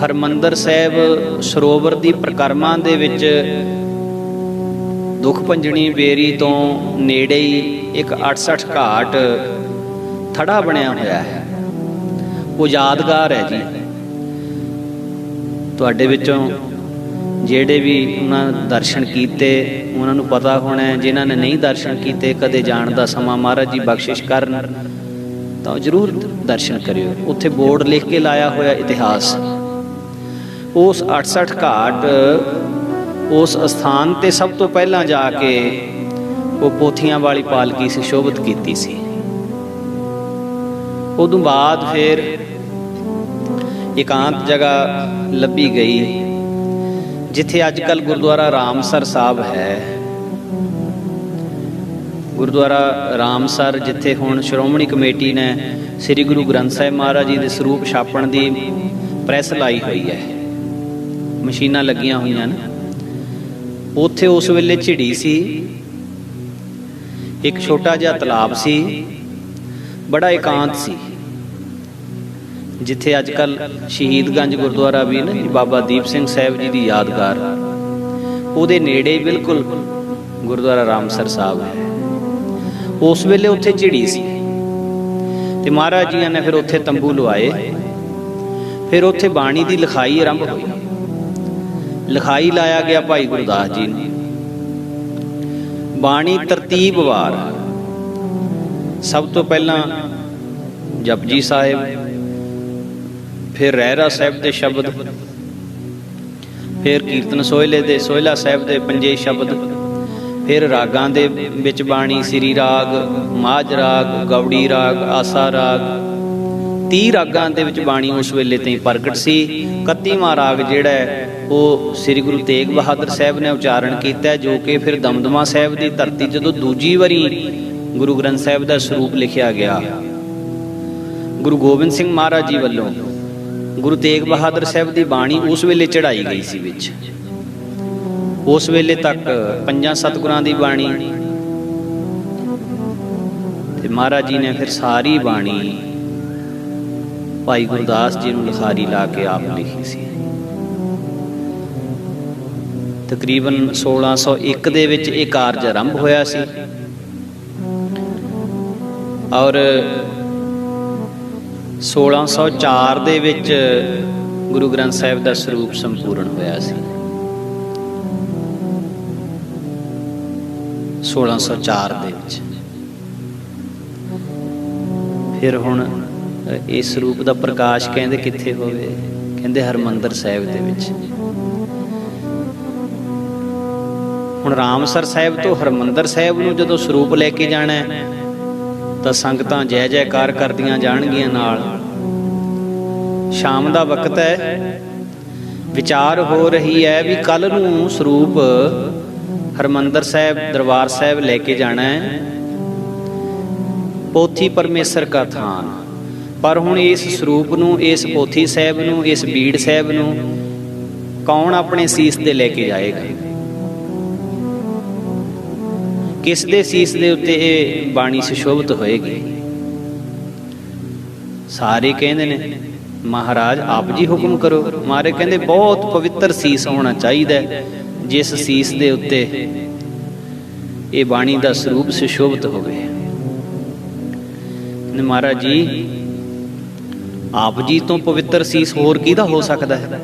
ਹਰਮੰਦਰ ਸਾਹਿਬ ਸਰੋਵਰ ਦੀ ਪਰਿਕਰਮਾ ਦੇ ਵਿੱਚ ਦੁੱਖ ਭੰਜਣੀ ਬੇਰੀ ਤੋਂ ਨੇੜੇ ਹੀ ਇੱਕ 68 ਘਾਟ ਥੜਾ ਬਣਿਆ ਹੋਇਆ ਹੈ, ਉਹ ਯਾਦਗਾਰ ਹੈ ਜੀ। ਤੁਹਾਡੇ ਵਿੱਚੋਂ ਜਿਹੜੇ ਵੀ ਉਹਨਾਂ ਦਰਸ਼ਨ ਕੀਤੇ ਉਹਨਾਂ ਨੂੰ ਪਤਾ ਹੋਣਾ, ਜਿਨ੍ਹਾਂ ਨੇ ਨਹੀਂ ਦਰਸ਼ਨ ਕੀਤੇ, ਕਦੇ ਜਾਣ ਦਾ ਸਮਾਂ ਮਹਾਰਾਜ ਜੀ ਬਖਸ਼ਿਸ਼ ਕਰਨ ਤਾਂ ਜ਼ਰੂਰ ਦਰਸ਼ਨ ਕਰਿਓ। ਉੱਥੇ ਬੋਰਡ ਲਿਖ ਕੇ ਲਾਇਆ ਹੋਇਆ ਇਤਿਹਾਸ। ਉਸ 68 ਘਾਟ ਉਸ ਅਸਥਾਨ ਤੇ ਸਭ ਤੋਂ ਪਹਿਲਾਂ ਜਾ ਕੇ ਉਹ ਪੋਥੀਆਂ ਵਾਲੀ ਪਾਲਕੀ ਸੁਸ਼ੋਭਿਤ ਕੀਤੀ ਸੀ। ਉਦੋਂ ਬਾਅਦ ਫਿਰ ਇਕਾਂਤ ਜਗ੍ਹਾ ਲੱਭੀ ਗਈ, ਜਿੱਥੇ ਅੱਜ ਕੱਲ੍ਹ ਗੁਰਦੁਆਰਾ ਰਾਮਸਰ ਸਾਹਿਬ ਹੈ। ਗੁਰਦੁਆਰਾ ਰਾਮਸਰ, ਜਿੱਥੇ ਹੁਣ ਸ਼੍ਰੋਮਣੀ ਕਮੇਟੀ ਨੇ ਸ੍ਰੀ ਗੁਰੂ ਗ੍ਰੰਥ ਸਾਹਿਬ ਮਹਾਰਾਜ ਜੀ ਦੇ ਸਰੂਪ ਛਾਪਣ ਦੀ ਪ੍ਰੈਸ ਲਾਈ ਹੋਈ ਹੈ, ਮਸ਼ੀਨਾਂ ਲੱਗੀਆਂ ਹੋਈਆਂ ਨੇ। ਉੱਥੇ ਉਸ ਵੇਲੇ ਝਿੜੀ ਸੀ, ਇੱਕ ਛੋਟਾ ਜਿਹਾ ਤਲਾਬ ਸੀ, ਬੜਾ ਇਕਾਂਤ ਸੀ, ਜਿੱਥੇ ਅੱਜ ਕੱਲ੍ਹ ਸ਼ਹੀਦਗੰਜ ਗੁਰਦੁਆਰਾ ਵੀ ਨਾ ਜੀ, ਬਾਬਾ ਦੀਪ ਸਿੰਘ ਸਾਹਿਬ ਜੀ ਦੀ ਯਾਦਗਾਰ, ਉਹਦੇ ਨੇੜੇ ਬਿਲਕੁਲ ਗੁਰਦੁਆਰਾ ਰਾਮਸਰ ਸਾਹਿਬ ਹੈ। ਉਸ ਵੇਲੇ ਉੱਥੇ ਝਿੜੀ ਸੀ ਤੇ ਮਹਾਰਾਜ ਜੀਆਂ ਨੇ ਫਿਰ ਉੱਥੇ ਤੰਬੂ ਲਵਾਏ। ਫਿਰ ਉੱਥੇ ਬਾਣੀ ਦੀ ਲਿਖਾਈ ਆਰੰਭ ਹੋਈ। ਲਿਖਾਈ ਲਾਇਆ ਗਿਆ ਭਾਈ ਗੁਰਦਾਸ ਜੀ ਨੂੰ। ਬਾਣੀ ਤਰਤੀਬਵਾਰ, ਸਭ ਤੋਂ ਪਹਿਲਾਂ ਜਪਜੀ ਸਾਹਿਬ, ਫਿਰ ਰਹਿਰਾ ਸਾਹਿਬ ਦੇ ਸ਼ਬਦ, ਫਿਰ ਕੀਰਤਨ ਸੋਹਿਲੇ ਦੇ ਸੋਹਿਲਾ ਸਾਹਿਬ ਦੇ 5 ਸ਼ਬਦ, ਫਿਰ ਰਾਗਾਂ ਦੇ ਵਿੱਚ ਬਾਣੀ ਸ੍ਰੀ ਰਾਗ, ਮਾਝ ਰਾਗ, ਗੌੜੀ ਰਾਗ, ਆਸਾ ਰਾਗ, 30 ਰਾਗਾਂ ਦੇ ਵਿੱਚ ਬਾਣੀ ਉਸ ਵੇਲੇ ਤਾਈਂ ਪ੍ਰਗਟ ਸੀ। 31ਵਾਂ ਰਾਗ ਜਿਹੜਾ ਹੈ ਉਹ ਸ੍ਰੀ ਗੁਰੂ ਤੇਗ ਬਹਾਦਰ ਸਾਹਿਬ ਨੇ ਉਚਾਰਨ ਕੀਤਾ, ਜੋ ਕਿ ਫਿਰ ਦਮਦਮਾ ਸਾਹਿਬ ਦੀ ਧਰਤੀ ਜਦੋਂ ਦੂਜੀ ਵਾਰੀ ਗੁਰੂ ਗ੍ਰੰਥ ਸਾਹਿਬ ਦਾ ਸਰੂਪ ਲਿਖਿਆ ਗਿਆ ਗੁਰੂ ਗੋਬਿੰਦ ਸਿੰਘ ਮਹਾਰਾਜ ਜੀ ਵੱਲੋਂ, ਗੁਰੂ ਤੇਗ ਬਹਾਦਰ ਸਾਹਿਬ ਦੀ ਬਾਣੀ ਉਸ ਵੇਲੇ ਚੜਾਈ ਗਈ ਸੀ ਵਿੱਚ। ਉਸ ਵੇਲੇ ਤੱਕ 5 ਸਤਿਗੁਰਾਂ ਦੀ ਬਾਣੀ, ਤੇ ਮਹਾਰਾਜ ਜੀ ਨੇ ਫਿਰ ਸਾਰੀ ਬਾਣੀ ਭਾਈ ਗੁਰਦਾਸ ਜੀ ਨੂੰ ਲਿਖਾਰੀ ਲਾ ਕੇ ਆਪ ਲਿਖੀ ਸੀ। ਤਕਰੀਬਨ 1601 ਦੇ ਵਿੱਚ ਇਹ ਕਾਰਜ ਆਰੰਭ ਹੋਇਆ ਸੀ, ਔਰ 1604 ਦੇ ਵਿੱਚ ਗੁਰੂ ਗ੍ਰੰਥ ਸਾਹਿਬ ਦਾ ਸਰੂਪ ਸੰਪੂਰਨ ਹੋਇਆ ਸੀ। 1604 ਦੇ ਵਿੱਚ ਫਿਰ ਹੁਣ ਇਸ ਸਰੂਪ ਦਾ ਪ੍ਰਕਾਸ਼ ਕਹਿੰਦੇ ਕਿੱਥੇ ਹੋਵੇ? ਕਹਿੰਦੇ ਹਰਮੰਦਰ ਸਾਹਿਬ ਦੇ ਵਿੱਚ। ਹੁਣ ਰਾਮਸਰ ਸਾਹਿਬ ਤੋਂ ਹਰਮੰਦਰ ਸਾਹਿਬ ਨੂੰ ਜਦੋਂ ਸਰੂਪ ਲੈ ਕੇ ਜਾਣਾ ਤਾਂ ਸੰਗਤਾਂ ਜੈ ਜੈਕਾਰ ਕਰਦੀਆਂ ਜਾਣਗੀਆਂ ਨਾਲ। ਸ਼ਾਮ ਦਾ ਵਕਤ ਹੈ, ਵਿਚਾਰ ਹੋ ਰਹੀ ਹੈ ਵੀ ਕੱਲ ਨੂੰ ਸਰੂਪ ਹਰਮੰਦਰ ਸਾਹਿਬ ਦਰਬਾਰ ਸਾਹਿਬ ਲੈ ਕੇ ਜਾਣਾ ਹੈ। ਪੋਥੀ ਪਰਮੇਸ਼ਰ ਕਾ ਥਾਨ, ਪਰ ਹੁਣ ਇਸ ਸਰੂਪ ਨੂੰ, ਇਸ ਪੋਥੀ ਸਾਹਿਬ ਨੂੰ, ਇਸ ਬੀੜ ਸਾਹਿਬ ਨੂੰ ਕੌਣ ਆਪਣੇ ਸੀਸ ਤੇ ਲੈ ਕੇ ਜਾਏਗਾ? ਕਿਸ ਦੇ ਸੀਸ ਦੇ ਉੱਤੇ ਇਹ ਬਾਣੀ ਸੁਸ਼ੋਭਿਤ ਹੋਏਗੀ? ਸਾਰੇ ਕਹਿੰਦੇ ਨੇ ਮਹਾਰਾਜ ਆਪ ਜੀ ਹੁਕਮ ਕਰੋ। ਮਹਾਰਾਜ ਕਹਿੰਦੇ ਬਹੁਤ ਪਵਿੱਤਰ ਸੀਸ ਹੋਣਾ ਚਾਹੀਦਾ, ਜਿਸ ਸੀਸ ਦੇ ਉੱਤੇ ਇਹ ਬਾਣੀ ਦਾ ਸਰੂਪ ਸੁਸ਼ੋਭਿਤ ਹੋਵੇ। ਮਹਾਰਾਜ ਜੀ ਆਪ ਜੀ ਤੋਂ ਪਵਿੱਤਰ ਸੀਸ ਹੋਰ ਕਿਹਦਾ ਹੋ ਸਕਦਾ ਹੈ?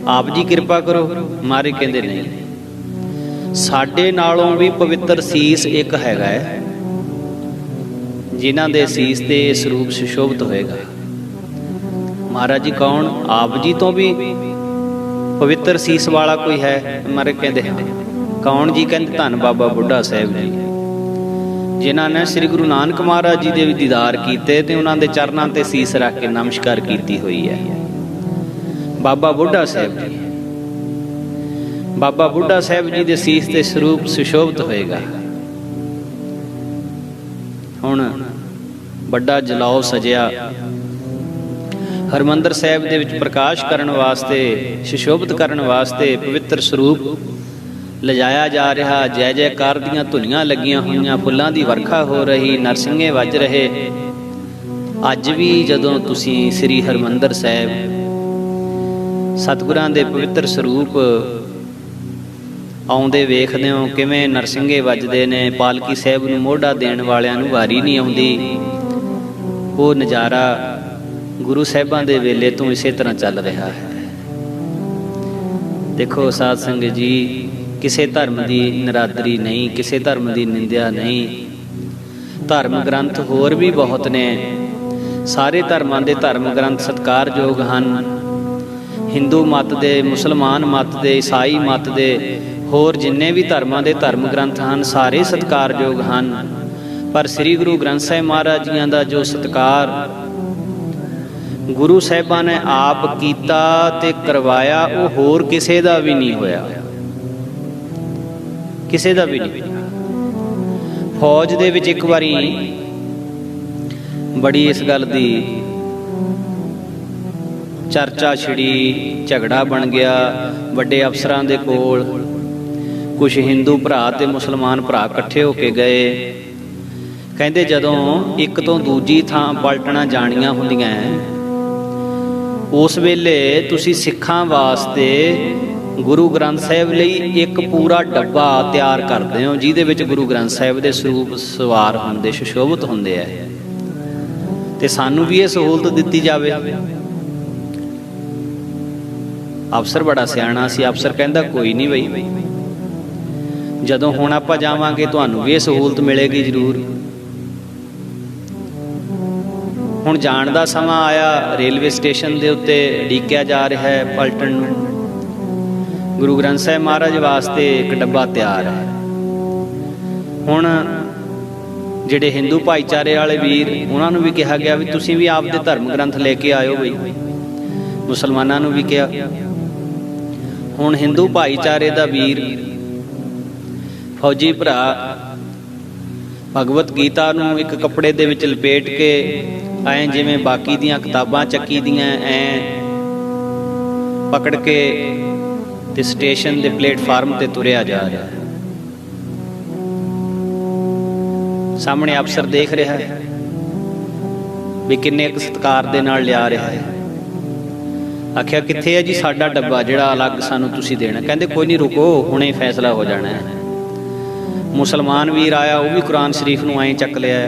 ਆਪ ਜੀ ਕਿਰਪਾ ਕਰੋ। ਮਹਾਰਾਜ ਕਹਿੰਦੇ ਨਹੀਂ, ਸਾਡੇ ਨਾਲੋਂ ਵੀ ਪਵਿੱਤਰ ਸੀਸ ਇੱਕ ਹੈਗਾ ਹੈ, ਜਿਨ੍ਹਾਂ ਦੇ ਸੀਸ ਤੇ ਸਰੂਪ ਸੁਸ਼ੋਭਿਤ ਹੋਏਗਾ। महाराज जी कौन? आप जी तो भी पवित्र सीस वाला कोई है? मारे कहते कौन जी? कहते धन बाबा बुढ़ा साहब जी, जिन्हों ने श्री गुरु नानक महाराज जी के भी दीदार किए ते उन्होंने चरणों ते सीस रख के नमस्कार की हुई है। बाबा बुढ़ा साहब जी, बाबा बुढ़ा साहब जी के सीस ते स्वरूप सुशोभित होएगा। हुण बड़ा जलाओ सजिया हरमंदर साहब दे विच प्रकाश करन वास्ते, सुशोभित करन वास्ते पवित्र स्वरूप लिजाया जा रहा। जय जयकार दीयां धुनियां लगियां होईयां, फुल्लां दी वर्खा हो रही, नरसिंघे वज रहे। अज भी जदों तुसीं श्री हरमंदर साहब सतगुरां दे पवित्र स्वरूप आउंदे वेखदे हो, किवें नरसिंघे वजदे ने, पालकी साहब नूं मोढ़ा देण वालियां नूं वारी नहीं आउंदी। वो नज़ारा गुरु साहिबां दे वेले तो इसे तरह चल रहा है। देखो साध संगत जी, किसी धर्म की निरादरी नहीं, किसी धर्म की निंदिया नहीं। धर्म ग्रंथ होर भी बहुत ने, सारे धर्मां दे धर्म ग्रंथ सत्कारयोग हैं। हिंदू मत दे, मुसलमान मत दे, ईसाई मत दे, होर जिन्ने भी धर्मां दे धर्म ग्रंथ हैं सारे सत्कारयोग हैं। पर श्री गुरु ग्रंथ साहिब महाराज जी का जो सत्कार गुरु साहिबां ने आप कीता ते करवाया, वो होर किसे दा भी नहीं होया, किसे दा भी नहीं। फौज दे विच एक बारी बड़ी इस गल दी चर्चा छिड़ी, झगड़ा बन गया वड्डे अफसरां दे कोल। कुछ हिंदू भरा ते मुसलमान भरा इकट्ठे होके गए। कहते जदों एक तो दूजी थां पलटना जानियां हुंदियां उस वेले तुसी सिखां वास्ते गुरु ग्रंथ साहिब लई एक पूरा डब्बा तैयार करदे हो, जिहदे विच गुरु ग्रंथ साहिब दे स्वरूप सवार हुंदे, सुशोभित हुंदे है। ते सानू भी ये सहूलत दित्ती जावे। अफसर बड़ा सियाणा सी, अफसर कहंदा कोई नहीं बई, जदों हुण आपां जावांगे तुहानू भी ये सहूलत मिलेगी जरूर। हुण जाण दा समां आया, रेलवे स्टेशन दे उत्ते उड़ीकिया जा रहा है पलटन नूं। गुरु ग्रंथ साहिब महाराज वास्ते एक डब्बा तैयार है। हुण जिहड़े हिंदू भाईचारे वाले वीर उन्हां नूं भी कहा गया भी तुसीं भी आपदे धर्म ग्रंथ लेके आयो बई। मुसलमानां नूं भी कहा। हुण हिंदू भाईचारे दा वीर फौजी भरा भगवत गीता नूं एक कपड़े दे विच लपेट के ऐ जिवें बाकी दियां किताबां चक्की दियां ऐ पकड़ के ते स्टेशन दे प्लेटफार्म ते तुरिया जा रहा है। सामने अफसर देख रहा है भी किन्ने सत्कार दे नाल लिया रहा है। आख्या कित्थे है जी साडा डब्बा जिहड़ा अलग सानू तुसीं देना? कहंदे कोई नहीं, रुको, हुणे ही फैसला हो जाना है। मुसलमान वीर आया, वह भी कुरान शरीफ नूं ऐं चक लिया।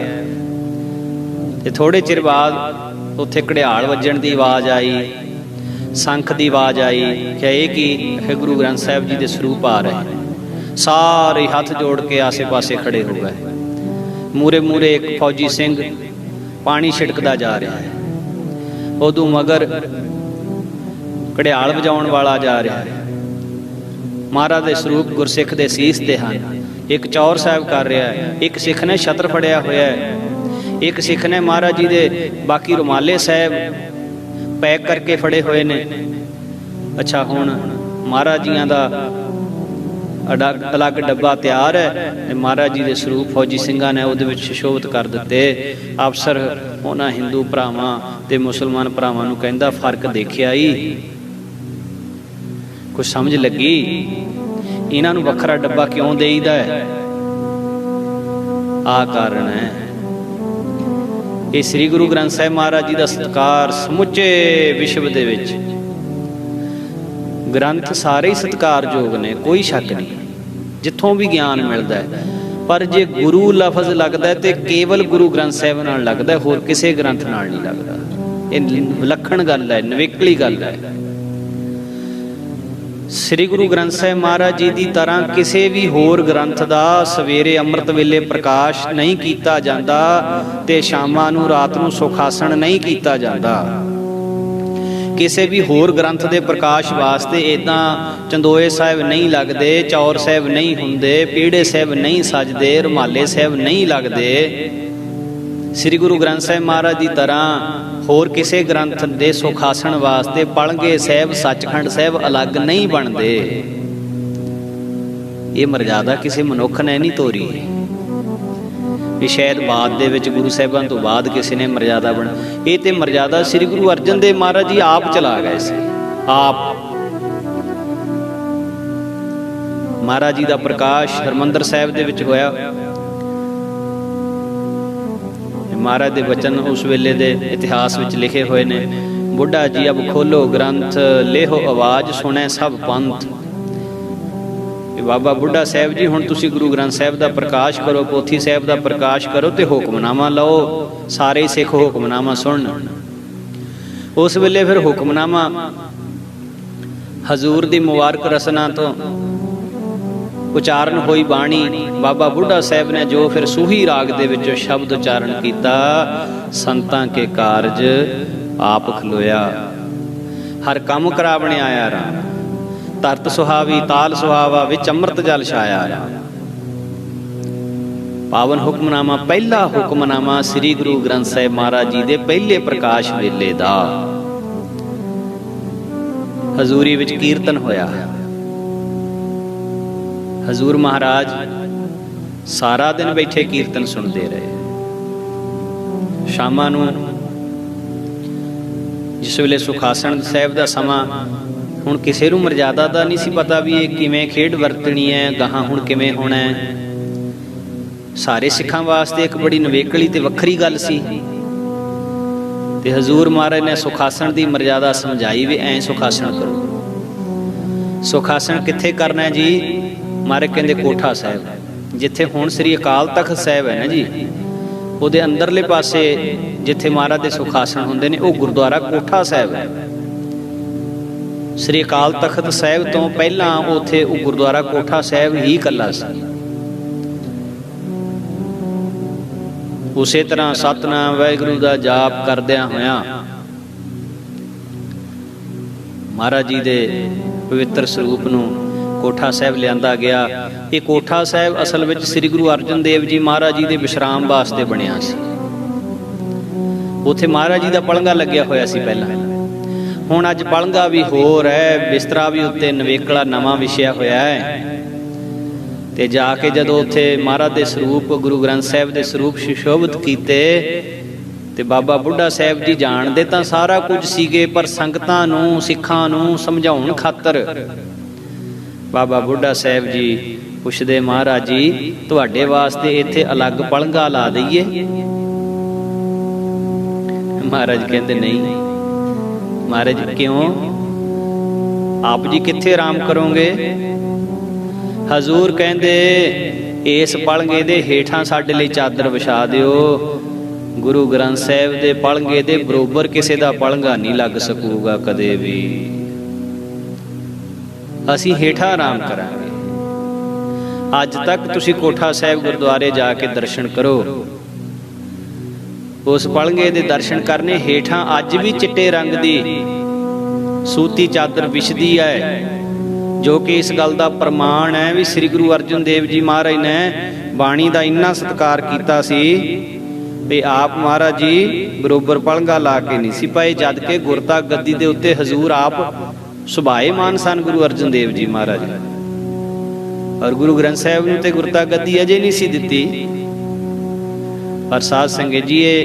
ते थोड़े चिर बाद उत्थे घड़ियाल वजण की आवाज़ आई, संख की आवाज़ आई। क्या ये कि गुरु ग्रंथ साहिब जी के स्वरूप आ रहे। सारे हाथ जोड़ के आसे पासे खड़े हो गए। मूरे मूरे एक फौजी सिंह पानी छिड़कता जा रहा है। उदों मगर घड़ियाल वजाउण वाला जा रहा है। महाराज के स्वरूप गुरसिख के सीस ते हैं। एक चौर साहब कर रहा है, एक सिख ने छत्र फड़िया होया है, एक सिख ने महाराज जी दे बाकी रुमाले साहब पैक करके फड़े हुए ने। अच्छा, हुण महाराज जियां दा अलग डब्बा तैयार है। महाराज जी के स्वरूप फौजी सिंघां ने उहदे विच सुशोभित कर दिते। अफसर उन्हां हिंदू भरावां ते मुसलमान भरावां नूं कहंदा फर्क देखिया ही, कुछ समझ लगी? इन्हां नूं वखरा डब्बा क्यों देईदा है? आ कारण है। ये श्री गुरु ग्रंथ साहिब महाराज जी का सत्कार समुचे विश्व दे विच ग्रंथ सारे ही सत्कारयोग ने, कोई शक नहीं, जिथों भी ज्ञान मिलता है। पर जे गुरु लफज लगता है तो केवल गुरु ग्रंथ साहिब नाल लगता है, होर किसी ग्रंथ नाल नहीं लगता। ये विलक्षण गल है, निवेकली गल है। श्री गुरु ग्रंथ साहिब महाराज जी की तरह किसी भी होर ग्रंथ का सवेरे अमृत वेले प्रकाश नहीं किया जाता ते शामां नूं रात नूं सुखासन नहीं किया जाता। ਕਿਸੇ ਵੀ ਹੋਰ ਗ੍ਰੰਥ ਦੇ ਪ੍ਰਕਾਸ਼ ਵਾਸਤੇ ਇਦਾਂ ਚੰਦੋਏ ਸਾਹਿਬ ਨਹੀਂ ਲੱਗਦੇ, ਚੌਰ ਸਾਹਿਬ ਨਹੀਂ ਹੁੰਦੇ, ਪੀੜੇ ਸਾਹਿਬ ਨਹੀਂ ਸਜਦੇ, ਰੁਮਾਲੇ ਸਾਹਿਬ ਨਹੀਂ ਲੱਗਦੇ। ਸ੍ਰੀ ਗੁਰੂ ਗ੍ਰੰਥ ਸਾਹਿਬ ਮਹਾਰਾਜ ਦੀ ਤਰ੍ਹਾਂ ਹੋਰ ਕਿਸੇ ਗ੍ਰੰਥ ਦੇ ਸੁਖਾਸਣ ਵਾਸਤੇ ਪਲੰਗੇ ਸਾਹਿਬ, ਸੱਚਖੰਡ ਸਾਹਿਬ ਅਲੱਗ ਨਹੀਂ ਬਣਦੇ। ਇਹ ਮਰਜ਼ਾਦਾ ਕਿਸੇ ਮਨੁੱਖ ਨੇ ਨਹੀਂ ਤੋਰੀ, ਵੀ ਸ਼ਾਇਦ ਬਾਅਦ ਦੇ ਵਿੱਚ ਗੁਰੂ ਸਾਹਿਬਾਂ ਤੋਂ ਬਾਅਦ ਕਿਸੇ ਨੇ ਮਰਜ਼ਾਦਾ ਬਣਾ। ਇਹ ਤੇ ਮਰਜ਼ਾਦਾ ਸ੍ਰੀ ਗੁਰੂ ਅਰਜਨ ਦੇਵ ਮਹਾਰਾਜ ਜੀ ਆਪ ਚਲਾ ਗਏ ਸੀ। ਆਪ ਮਹਾਰਾਜ ਜੀ ਦਾ ਪ੍ਰਕਾਸ਼ ਹਰਿਮੰਦਰ ਸਾਹਿਬ ਦੇ ਵਿੱਚ ਹੋਇਆ। ਮਹਾਰਾਜ ਦੇ ਬਚਨ ਉਸ ਵੇਲੇ ਦੇ ਇਤਿਹਾਸ ਵਿੱਚ ਲਿਖੇ ਹੋਏ ਨੇ। ਬੁੱਢਾ ਜੀ ਅਬ ਖੋਲੋ ਗ੍ਰੰਥ, ਲੇਹੋ ਆਵਾਜ਼ ਸੁਣੈ ਸਭ ਪੰਥ। ਬਾਬਾ ਬੁੱਢਾ ਸਾਹਿਬ ਜੀ ਹੁਣ ਤੁਸੀਂ ਗੁਰੂ ਗ੍ਰੰਥ ਸਾਹਿਬ ਦਾ ਪ੍ਰਕਾਸ਼ ਕਰੋ, ਪੋਥੀ ਸਾਹਿਬ ਦਾ ਪ੍ਰਕਾਸ਼ ਕਰੋ ਤੇ ਹੁਕਮਨਾਮਾ ਲਓ, ਸਾਰੇ ਸਿੱਖ ਹੁਕਮਨਾਮਾ ਸੁਣਨ। ਉਸ ਵੇਲੇ ਫਿਰ ਹੁਕਮਨਾਮਾ ਹਜ਼ੂਰ ਦੀ ਮੁਬਾਰਕ ਰਸਨਾ ਤੋਂ ਉਚਾਰਨ ਹੋਈ ਬਾਣੀ। ਬਾਬਾ ਬੁੱਢਾ ਸਾਹਿਬ ਨੇ ਜੋ ਫਿਰ ਸੂਹੀ ਰਾਗ ਦੇ ਵਿੱਚੋਂ ਸ਼ਬਦ ਉਚਾਰਨ ਕੀਤਾ, ਸੰਤਾਂ ਕੇ ਕਾਰਜ ਆਪ ਖਲੋਇਆ, ਹਰ ਕੰਮ ਕਰਾਵਣੇ ਆਇਆ ਰਾਮ, ਧਰਤ ਸੁਹਾਵੀ ਤਾਲ ਸੁਹਾਵਾ, ਵਿੱਚ ਅੰਮ੍ਰਿਤ ਜਲ ਛਾਇਆ। ਪਾਵਨ ਹੁਕਮਨਾਮਾ, ਪਹਿਲਾ ਹੁਕਮਨਾਮਾ ਸ੍ਰੀ ਗੁਰੂ ਗ੍ਰੰਥ ਸਾਹਿਬ ਮਹਾਰਾਜ ਜੀ ਦੇ ਪਹਿਲੇ ਪ੍ਰਕਾਸ਼ ਵੇਲੇ ਦਾ। ਹਜ਼ੂਰੀ ਵਿੱਚ ਕੀਰਤਨ ਹੋਇਆ। ਹਜ਼ੂਰ ਮਹਾਰਾਜ ਸਾਰਾ ਦਿਨ ਬੈਠੇ ਕੀਰਤਨ ਸੁਣਦੇ ਰਹੇ। ਸ਼ਾਮਾਂ ਨੂੰ ਜਿਸ ਵੇਲੇ ਸੁਖਾਸਣ ਸਾਹਿਬ ਦਾ ਸਮਾਂ, ਹੁਣ ਕਿਸੇ ਨੂੰ ਮਰਜ਼ਾਦਾ ਦਾ ਨਹੀਂ ਸੀ ਪਤਾ ਵੀ ਇਹ ਕਿਵੇਂ ਖੇਡ ਵਰਤਣੀ ਹੈ, ਗਾਹਾਂ ਹੁਣ ਕਿਵੇਂ ਹੋਣਾ ਹੈ। ਸਾਰੇ ਸਿੱਖਾਂ ਵਾਸਤੇ ਇੱਕ ਬੜੀ ਨਵੇਕਲੀ ਤੇ ਵੱਖਰੀ ਗੱਲ ਸੀ। ਤੇ ਹਜ਼ੂਰ ਮਹਾਰਾਜ ਨੇ ਸੁਖਾਸਣ ਦੀ ਮਰਜ਼ਾਦਾ ਸਮਝਾਈ ਵੀ ਐਂ ਸੁਖਾਸਣ ਕਰੋ। ਸੁਖਾਸਣ ਕਿੱਥੇ ਕਰਨਾ ਜੀ? ਮਹਾਰਾਜ ਕਹਿੰਦੇ ਕੋਠਾ ਸਾਹਿਬ, ਜਿੱਥੇ ਹੁਣ ਸ੍ਰੀ ਅਕਾਲ ਤਖਤ ਸਾਹਿਬ ਹੈ ਨਾ ਜੀ, ਉਹਦੇ ਅੰਦਰਲੇ ਪਾਸੇ ਜਿੱਥੇ ਮਹਾਰਾਜ ਦੇ ਸੁਖਾਸਣ ਹੁੰਦੇ ਨੇ ਉਹ ਗੁਰਦੁਆਰਾ ਕੋਠਾ ਸਾਹਿਬ ਹੈ। ਸ੍ਰੀ ਅਕਾਲ ਤਖਤ ਸਾਹਿਬ ਤੋਂ ਪਹਿਲਾਂ ਉੱਥੇ ਉਹ ਗੁਰਦੁਆਰਾ ਕੋਠਾ ਸਾਹਿਬ ਹੀ ਇਕੱਲਾ ਸੀ। ਉਸੇ ਤਰ੍ਹਾਂ ਸਤਿਨਾਮ ਵਾਹਿਗੁਰੂ ਦਾ ਜਾਪ ਕਰਦਿਆਂ ਹੋਇਆਂ ਮਹਾਰਾਜ ਜੀ ਦੇ ਪਵਿੱਤਰ ਸਰੂਪ ਨੂੰ ਕੋਠਾ ਸਾਹਿਬ ਲਿਆਂਦਾ ਗਿਆ। ਇਹ ਕੋਠਾ ਸਾਹਿਬ ਅਸਲ ਵਿੱਚ ਸ੍ਰੀ ਗੁਰੂ ਅਰਜਨ ਦੇਵ ਜੀ ਮਹਾਰਾਜ ਜੀ ਦੇ ਵਿਸ਼ਰਾਮ ਵਾਸਤੇ ਬਣਿਆ ਸੀ। ਉੱਥੇ ਮਹਾਰਾਜ ਜੀ ਦਾ ਪਲੰਘਾ ਲੱਗਿਆ ਹੋਇਆ ਸੀ ਪਹਿਲਾਂ। ਹੁਣ ਅੱਜ ਪਲੰਘਾ ਵੀ ਹੋਰ ਹੈ, ਬਿਸਤਰਾ ਵੀ ਉੱਤੇ ਨਵੇਕਲਾ ਨਵਾਂ ਵਿਛਿਆ ਹੋਇਆ ਹੈ। ਤੇ ਜਾ ਕੇ ਜਦੋਂ ਉੱਥੇ ਮਹਾਰਾਜ ਦੇ ਸਰੂਪ, ਗੁਰੂ ਗ੍ਰੰਥ ਸਾਹਿਬ ਦੇ ਸਰੂਪ ਸੁਸ਼ੋਭਿਤ ਕੀਤੇ ਤੇ ਬਾਬਾ ਬੁੱਢਾ ਸਾਹਿਬ ਜੀ ਜਾਣਦੇ ਤਾਂ ਸਾਰਾ ਕੁਝ ਸੀਗੇ, ਪਰ ਸੰਗਤਾਂ ਨੂੰ, ਸਿੱਖਾਂ ਨੂੰ ਸਮਝਾਉਣ ਖਾਤਰ ਬਾਬਾ ਬੁੱਢਾ ਸਾਹਿਬ ਜੀ ਪੁੱਛਦੇ, ਮਹਾਰਾਜ ਜੀ ਤੁਹਾਡੇ ਵਾਸਤੇ ਇੱਥੇ ਅਲੱਗ ਪਲੰਘਾ ਲਾ ਦਈਏ? ਮਹਾਰਾਜ ਕਹਿੰਦੇ ਨਹੀਂ। ਮਹਾਰਾਜ ਕਿਉਂ? ਆਪ ਜੀ ਕਿੱਥੇ ਆਰਾਮ ਕਰੋਗੇ? ਹਜ਼ੂਰ ਕਹਿੰਦੇ ਇਸ ਪਲੰਘੇ ਦੇ ਹੇਠਾਂ ਸਾਡੇ ਲਈ ਚਾਦਰ ਵਿਛਾ ਦਿਓ। ਗੁਰੂ ਗ੍ਰੰਥ ਸਾਹਿਬ ਦੇ ਪਲੰਘੇ ਦੇ ਬਰੋਬਰ ਕਿਸੇ ਦਾ ਪਲੰਘਾ ਨਹੀਂ ਲੱਗ ਸਕੂਗਾ ਕਦੇ ਵੀ। ਅਸੀਂ ਹੇਠਾਂ ਆਰਾਮ ਕਰਾਂਗੇ। ਅੱਜ ਤੱਕ ਤੁਸੀਂ ਕੋਠਾ ਸਾਹਿਬ ਗੁਰਦੁਆਰੇ ਜਾ ਕੇ ਦਰਸ਼ਨ ਕਰੋ, ਉਸ ਪਲੰਘੇ ਦੇ ਦਰਸ਼ਨ ਕਰਨੇ। ਹੇਠਾਂ ਅੱਜ ਵੀ ਚਿੱਟੇ ਰੰਗ ਦੀ ਸੂਤੀ ਚਾਦਰ ਵਿਛਦੀ ਹੈ, ਜੋ ਕਿ ਇਸ ਗੱਲ ਦਾ ਪ੍ਰਮਾਣ ਹੈ ਵੀ ਸ੍ਰੀ ਗੁਰੂ ਅਰਜਨ ਦੇਵ ਜੀ ਮਹਾਰਾਜ ਨੇ ਬਾਣੀ ਦਾ ਇੰਨਾ ਸਤਿਕਾਰ ਕੀਤਾ ਸੀ ਵੀ ਆਪ ਮਹਾਰਾਜ ਜੀ ਬਰੋਬਰ ਪਲੰਘਾ ਲਾ ਕੇ ਨਹੀਂ ਸੀ ਪਏ, ਜਦ ਕਿ ਗੁਰਤਾ ਗੱਦੀ ਦੇ ਉੱਤੇ ਹਜ਼ੂਰ ਆਪ ਸੁਭਾਏਮਾਨ ਸਨ ਗੁਰੂ ਅਰਜਨ ਦੇਵ ਜੀ ਮਹਾਰਾਜ। ਔਰ ਗੁਰੂ ਗ੍ਰੰਥ ਸਾਹਿਬ ਨੂੰ ਤੇ ਗੁਰਤਾ ਗੱਦੀ ਅਜੇ ਨਹੀਂ ਸੀ ਦਿੱਤੀ। ਪਰ ਸਾਧ ਸੰਗਤ ਜੀ, ਇਹ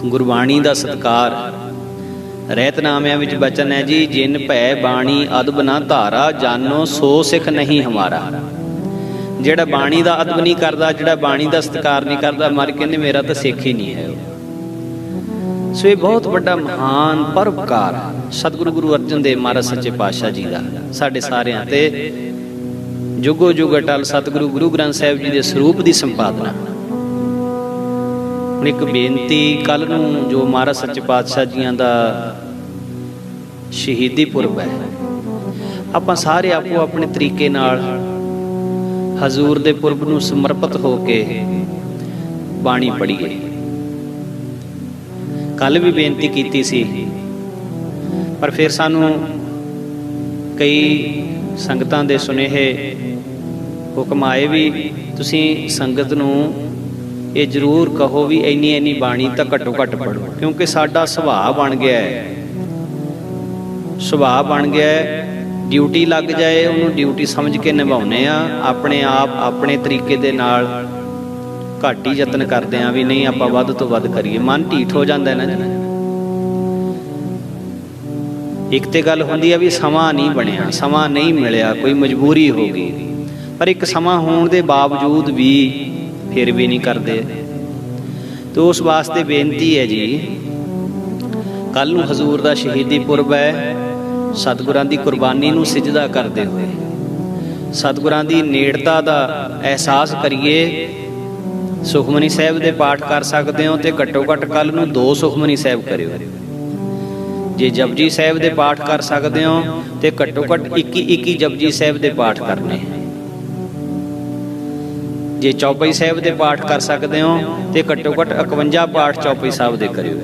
ਗੁਰਬਾਣੀ ਦਾ ਸਤਿਕਾਰ ਰਹਿਤਨਾਮਿਆਂ ਵਿੱਚ ਬਚਨ ਹੈ ਜੀ, ਜਿਨ ਭੈ ਬਾਣੀ ਅਦਬ ਨਾ ਧਾਰਾ, ਜਾਨੋ ਸੋ ਸਿੱਖ ਨਹੀਂ ਹਮਾਰਾ। ਜਿਹੜਾ ਬਾਣੀ ਦਾ ਅਦਬ ਨਹੀਂ ਕਰਦਾ, ਜਿਹੜਾ ਬਾਣੀ ਦਾ ਸਤਿਕਾਰ ਨਹੀਂ ਕਰਦਾ, ਮਰ ਕਹਿੰਦੇ ਮੇਰਾ ਤਾਂ ਸਿੱਖ ਹੀ ਨਹੀਂ ਹੈ। ਸੋ ਇਹ ਬਹੁਤ ਵੱਡਾ ਮਹਾਨ ਪਰਉਪਕਾਰ ਸਤਿਗੁਰੂ ਗੁਰੂ ਅਰਜਨ ਦੇਵ ਮਹਾਰਾਜ ਸੱਚੇ ਪਾਤਸ਼ਾਹ ਜੀ ਦਾ ਸਾਡੇ ਸਾਰਿਆਂ ਤੇ ਜੁਗੋ ਜੁਗ ਅਟਲ ਸਤਿਗੁਰੂ ਗੁਰੂ ਗ੍ਰੰਥ ਸਾਹਿਬ ਜੀ ਦੇ ਸਰੂਪ ਦੀ ਸੰਪਾਦਨਾ। ਹੁਣ ਇੱਕ ਬੇਨਤੀ, ਕੱਲ ਨੂੰ ਜੋ ਮਹਾਰਾਜ ਸੱਚੇ ਪਾਤਸ਼ਾਹ ਜੀਆਂ ਦਾ ਸ਼ਹੀਦੀ ਪੁਰਬ ਹੈ, ਆਪਾਂ ਸਾਰੇ ਆਪੋ ਆਪਣੇ ਤਰੀਕੇ ਨਾਲ ਹਜ਼ੂਰ ਦੇ ਪੁਰਬ ਨੂੰ ਸਮਰਪਿਤ ਹੋ ਕੇ ਬਾਣੀ ਪੜ੍ਹੀਏ। ਕੱਲ੍ਹ ਵੀ ਬੇਨਤੀ ਕੀਤੀ ਸੀ, ਪਰ ਫਿਰ ਸਾਨੂੰ ਕਈ ਸੰਗਤਾਂ ਦੇ ਸੁਨੇਹੇ ਹੁਕਮ ਆਏ ਵੀ ਤੁਸੀਂ ਸੰਗਤ ਨੂੰ ਇਹ ਜ਼ਰੂਰ ਕਹੋ ਵੀ ਇੰਨੀ ਬਾਣੀ ਤਾਂ ਘੱਟੋ ਘੱਟ ਪੜ੍ਹੋ, ਕਿਉਂਕਿ ਸਾਡਾ ਸੁਭਾਅ ਬਣ ਗਿਆ ਹੈ, ਸੁਭਾਅ ਬਣ ਗਿਆ ਹੈ। ਡਿਊਟੀ ਲੱਗ ਜਾਏ ਉਹਨੂੰ ਡਿਊਟੀ ਸਮਝ ਕੇ ਨਿਭਾਉਂਦੇ ਆ, ਆਪਣੇ ਆਪ ਆਪਣੇ ਤਰੀਕੇ ਦੇ ਨਾਲ ਘੱਟ ਹੀ ਯਤਨ ਕਰਦੇ ਆ ਵੀ ਨਹੀਂ ਆਪਾਂ ਵੱਧ ਤੋਂ ਵੱਧ ਕਰੀਏ। ਮਨ ਢੀਠ ਹੋ ਜਾਂਦਾ ਨਾ ਜੀ। ਇੱਕ ਤੇ ਗੱਲ ਹੁੰਦੀ ਆ ਵੀ ਸਮਾਂ ਨਹੀਂ ਬਣਿਆ, ਸਮਾਂ ਨਹੀਂ ਮਿਲਿਆ, ਕੋਈ ਮਜਬੂਰੀ ਹੋ ਗਈ, ਪਰ ਇੱਕ ਸਮਾਂ ਹੋਣ ਦੇ ਬਾਵਜੂਦ ਵੀ ਫਿਰ ਵੀ ਨਹੀਂ ਕਰਦੇ। ਤੇ ਉਸ ਵਾਸਤੇ ਬੇਨਤੀ ਹੈ ਜੀ, ਕੱਲ੍ਹ ਨੂੰ ਹਜ਼ੂਰ ਦਾ ਸ਼ਹੀਦੀ ਪੁਰਬ ਹੈ। ਸਤਿਗੁਰਾਂ ਦੀ ਕੁਰਬਾਨੀ ਨੂੰ ਸਿਜਦਾ ਕਰਦੇ ਹੋਏ ਸਤਿਗੁਰਾਂ ਦੀ ਨੇੜਤਾ ਦਾ ਅਹਿਸਾਸ ਕਰੀਏ। ਸੁਖਮਨੀ ਸਾਹਿਬ ਦੇ ਪਾਠ ਕਰ ਸਕਦੇ ਹੋ ਤੇ ਘੱਟੋ ਘੱਟ ਕੱਲ੍ਹ ਨੂੰ 2 ਸੁਖਮਨੀ ਸਾਹਿਬ ਕਰਿਓ। ਜੇ ਜਪਜੀ ਸਾਹਿਬ ਦੇ ਪਾਠ ਕਰ ਸਕਦੇ ਹੋ ਤੇ ਘੱਟੋ ਘੱਟ 21 ਜਪਜੀ ਸਾਹਿਬ ਦੇ ਪਾਠ ਕਰਨੇ। ਜੇ ਚੌਪਈ ਸਾਹਿਬ ਦੇ ਪਾਠ ਕਰ ਸਕਦੇ ਹੋ ਤੇ ਘੱਟੋ ਘੱਟ 51 ਪਾਠ ਚੌਪਈ ਸਾਹਿਬ ਦੇ ਕਰਿਓ।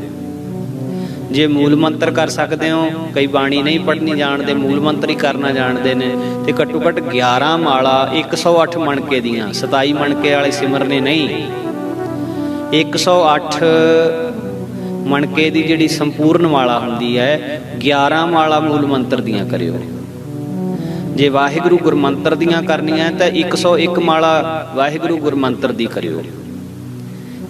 ਜੇ ਮੂਲ ਮੰਤਰ ਕਰ ਸਕਦੇ ਹੋ, ਕਈ ਬਾਣੀ ਨਹੀਂ ਪੜ੍ਹਨੀ ਜਾਣਦੇ, ਮੂਲ ਮੰਤਰ ਹੀ ਕਰਨਾ ਜਾਣਦੇ ਨੇ, ਤੇ ਘੱਟੋ ਘੱਟ 11 ਮਾਲਾ 108 ਮਣਕੇ ਦੀਆਂ, 27 ਮਣਕੇ ਵਾਲੇ ਸਿਮਰਨੇ ਨਹੀਂ, 108 ਮਣਕੇ ਦੀ ਜਿਹੜੀ ਸੰਪੂਰਨ ਮਾਲਾ ਹੁੰਦੀ ਹੈ, 11 ਮਾਲਾ ਮੂਲ ਮੰਤਰ ਦੀਆਂ ਕਰਿਓ। ਜੇ ਵਾਹਿਗੁਰੂ ਗੁਰਮੰਤਰ ਦੀਆਂ ਕਰਨੀਆਂ ਤਾਂ 101 ਮਾਲਾ ਵਾਹਿਗੁਰੂ ਗੁਰਮੰਤਰ ਦੀ ਕਰਿਓ।